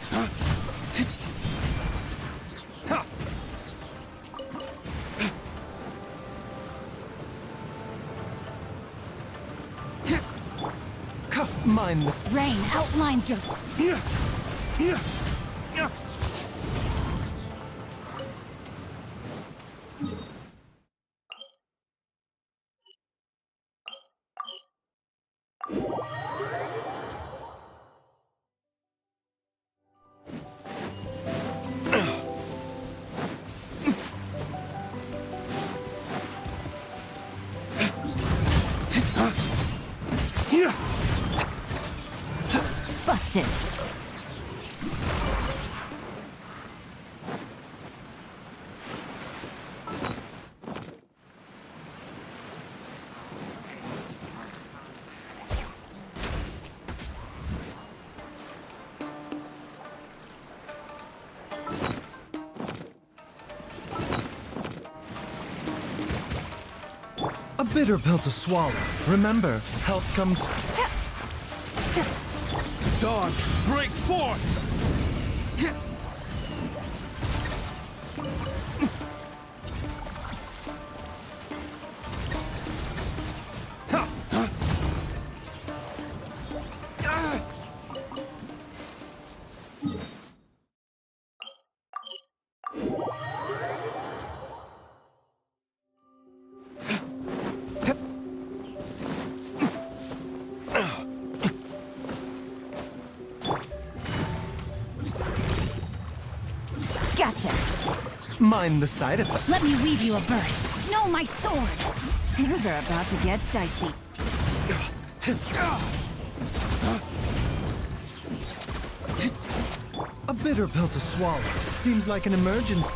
Mine. Rain outlines your... Busted. A bitter pill to swallow. Remember, health comes... Dawn, break forth! Gotcha. Mind the side effect. Let me weave you a verse. No, my sword. Things are about to get dicey. A bitter pill to swallow. Seems like an emergency.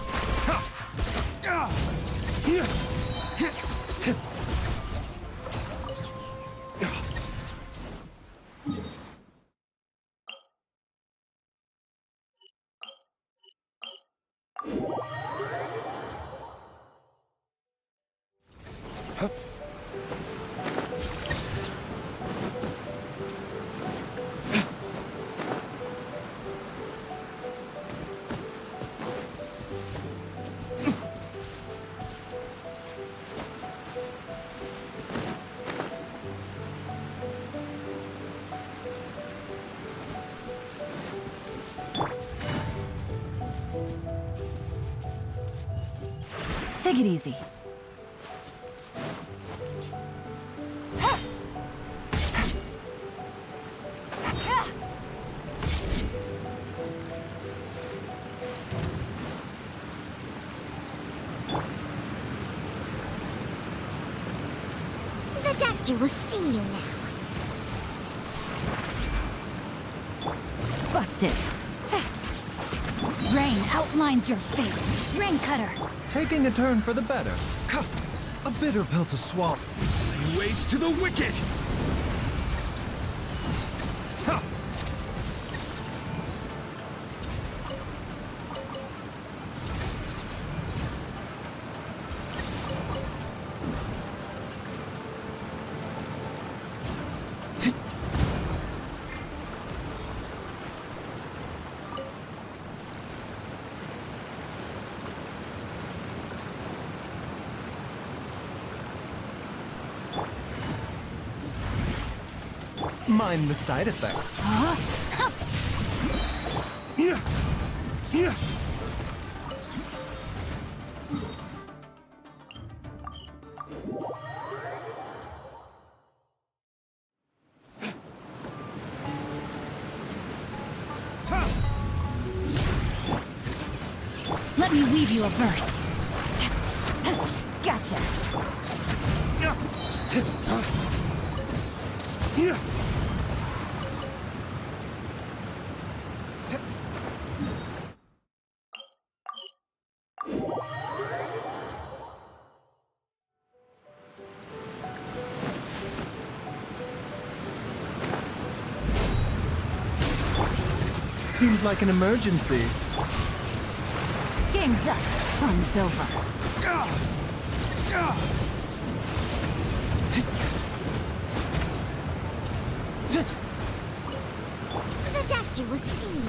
Take it easy. The doctor will see you now. Busted. Rain outlines your fate. Rain Cutter. Taking a turn for the better. A bitter pill to swallow. Waste to the wicked! Mind the side effect. Let me weave you a verse. Gotcha. Seems like an emergency. Game's up. Fun's over. The doctor will see you.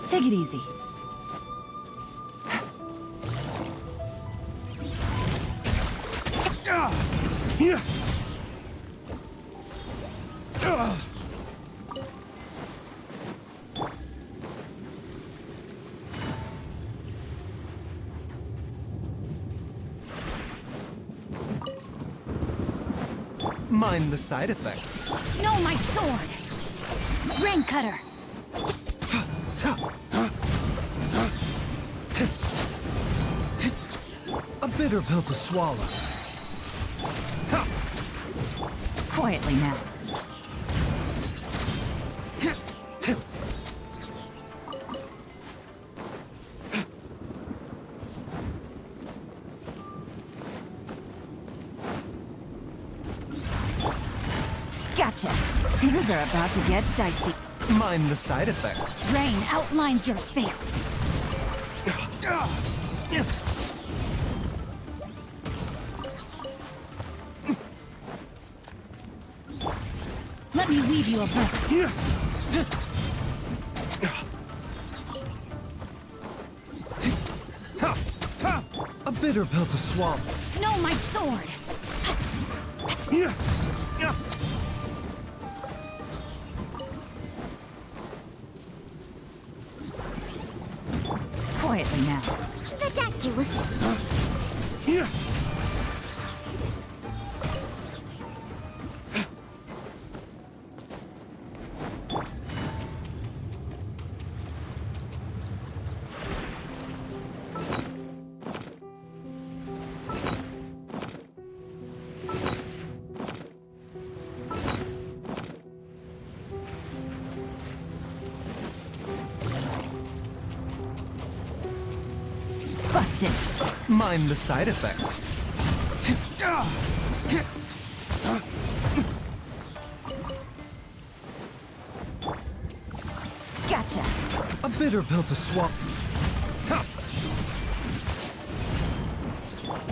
Take it easy. Mind the side effects. No, my sword! Rain Cutter! A bitter pill to swallow. Quietly now. Gotcha. Things are about to get dicey. Mind the side effect. Rain outlines your fate. Let me weave you a book. A bitter pill to swallow. No, my sword! Quietly now. Ridiculous. Busted. Mind the side effects. Gotcha. A bitter pill to swallow.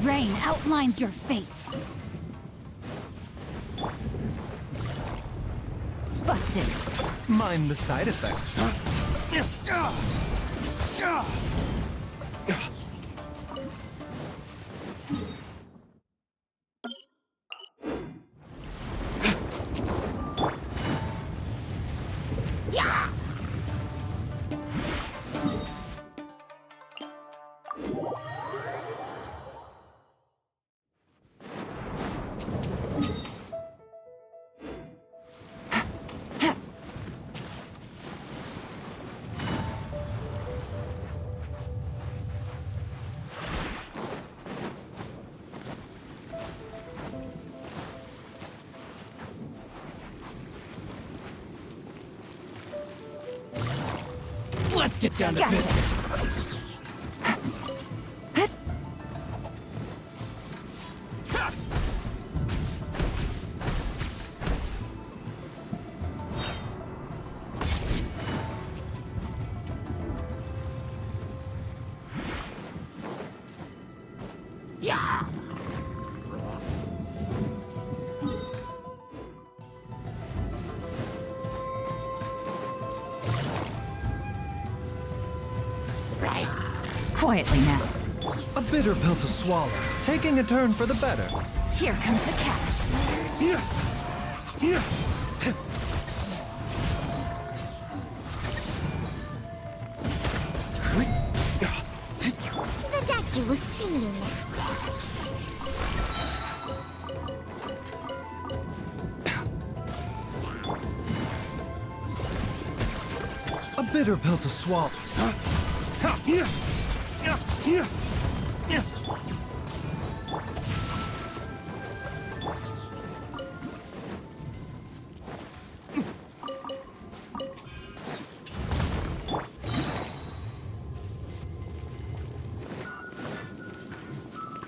Rain outlines your fate. Busted. Mind the side effect. Let's get down to Gotcha. business. Yeah! Quietly now. A bitter pill to swallow. Taking a turn for the better. Here comes the catch. The doctor will see you now. A bitter pill to swallow.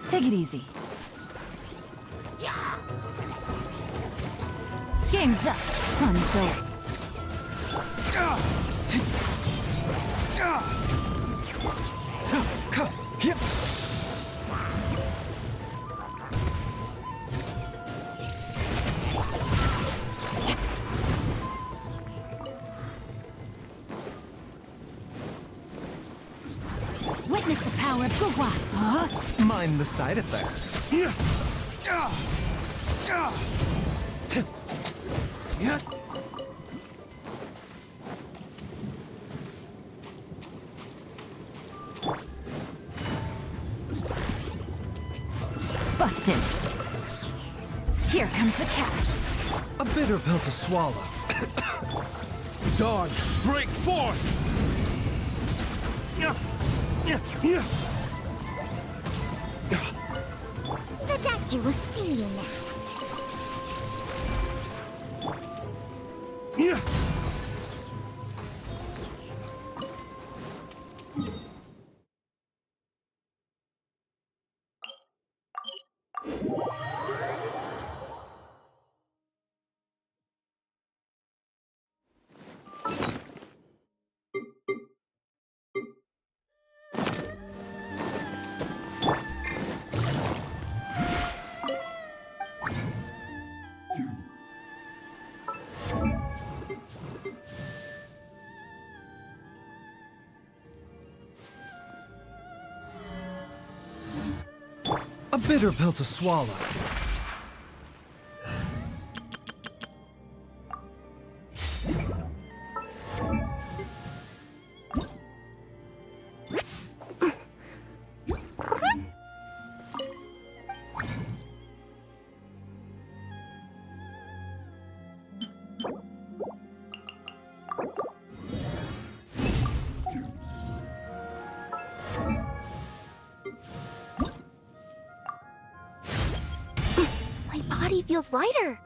Take it easy. Game's up. Fun's over. Witness the power of Guhua. Huh? Mind the side effects. Busted. Here comes the catch. A bitter pill to swallow. Dawn, break forth! The doctor will see you now. A bitter pill to swallow. My body feels lighter.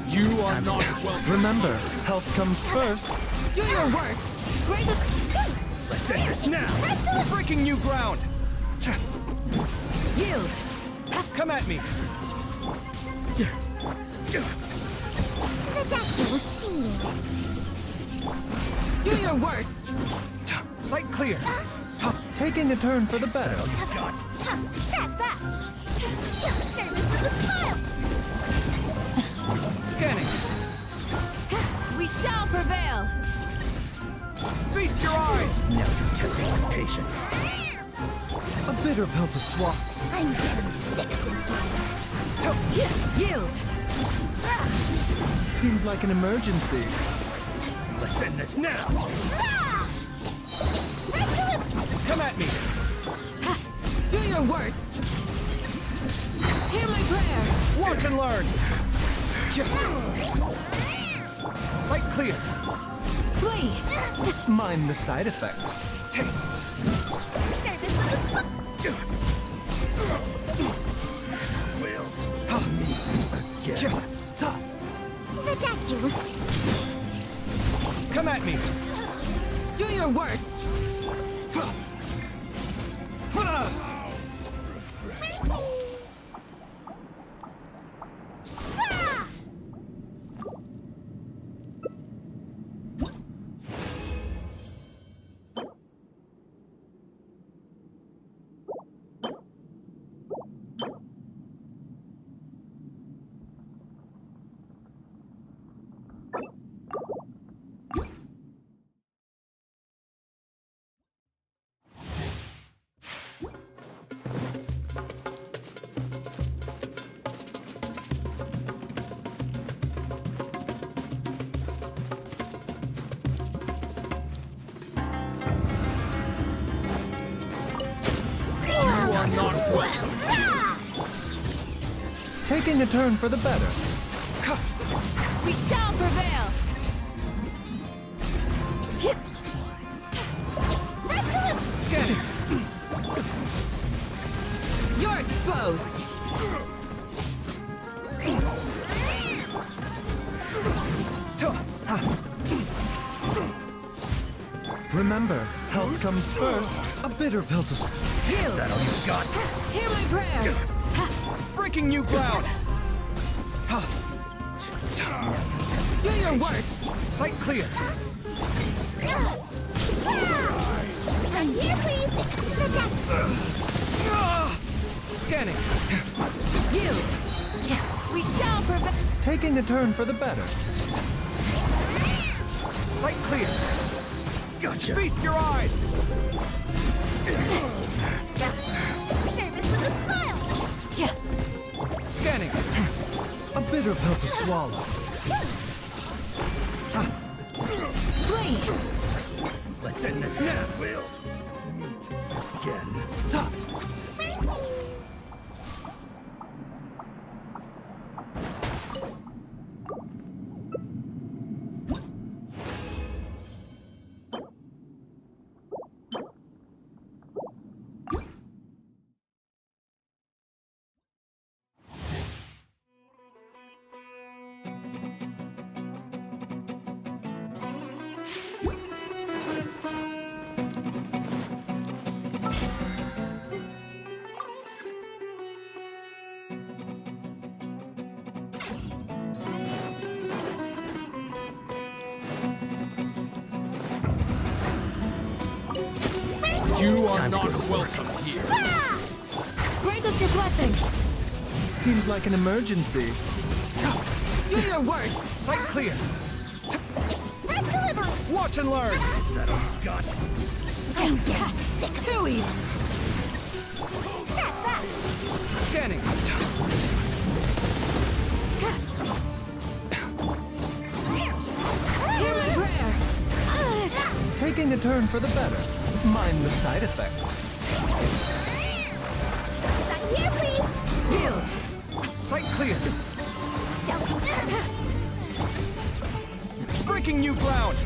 You are not welcome. Remember, health comes first. Do your worst. Let's end this now. We're breaking new ground. Yield! Come at me! The doctor was seeing. Do your worst! Sight clear! Taking a turn for the better. That's that! Service with a smile! Scanning! We shall prevail! Feast your eyes! Now you're testing my patience. A bitter pill to swallow. I'm getting sick of this game. Yield! Seems like an emergency. Let's end this now. Come at me! Do your worst! Hear my prayer! Watch and learn! Sight clear! Flee! Mind the side effects. We'll meet again. The doctor was. Come at me! Do your worst! Taking a turn for the better. We shall prevail! Scanning! You're exposed! Remember, health comes first. A bitter pill to swallow. Yield! Is that all you got? Hear my prayer! Breaking new ground! Do your worst! Sight clear! I'm here, please. The doctor. Scanning! Yield! We shall prevail! Taking a turn for the better. Sight clear! Gotcha. Feast your eyes! Service with a smile. Scanning! A bitter pill to swallow. Flee! Let's end this now. We'll meet again. You are not welcome here. Grant us your blessing! Seems like an emergency. Do your worst! Sight clear! Let's deliver. Watch and learn! Is that all you got? I'm getting sick. Too easy! That's that. Scanning! Hear my prayer! Taking a turn for the better. Mind the side effects. I'm here, please. Yield! Sight clear! Breaking new ground!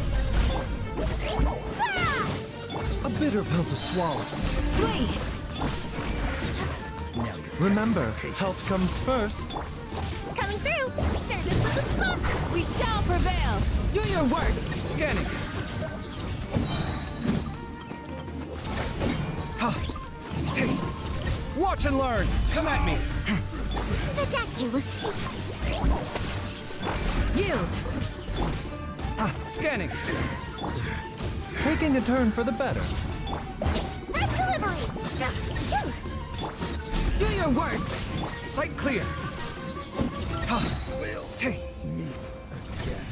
A bitter pill to swallow. Flee! Remember, health comes first. Coming through. Service with a smile. We shall prevail! Do your work! Scanning! Watch and learn! Come at me! The Dactyl was Yield! Scanning! Taking a turn for the better. Express delivery! Do your worst! Sight clear! Take. Meet again.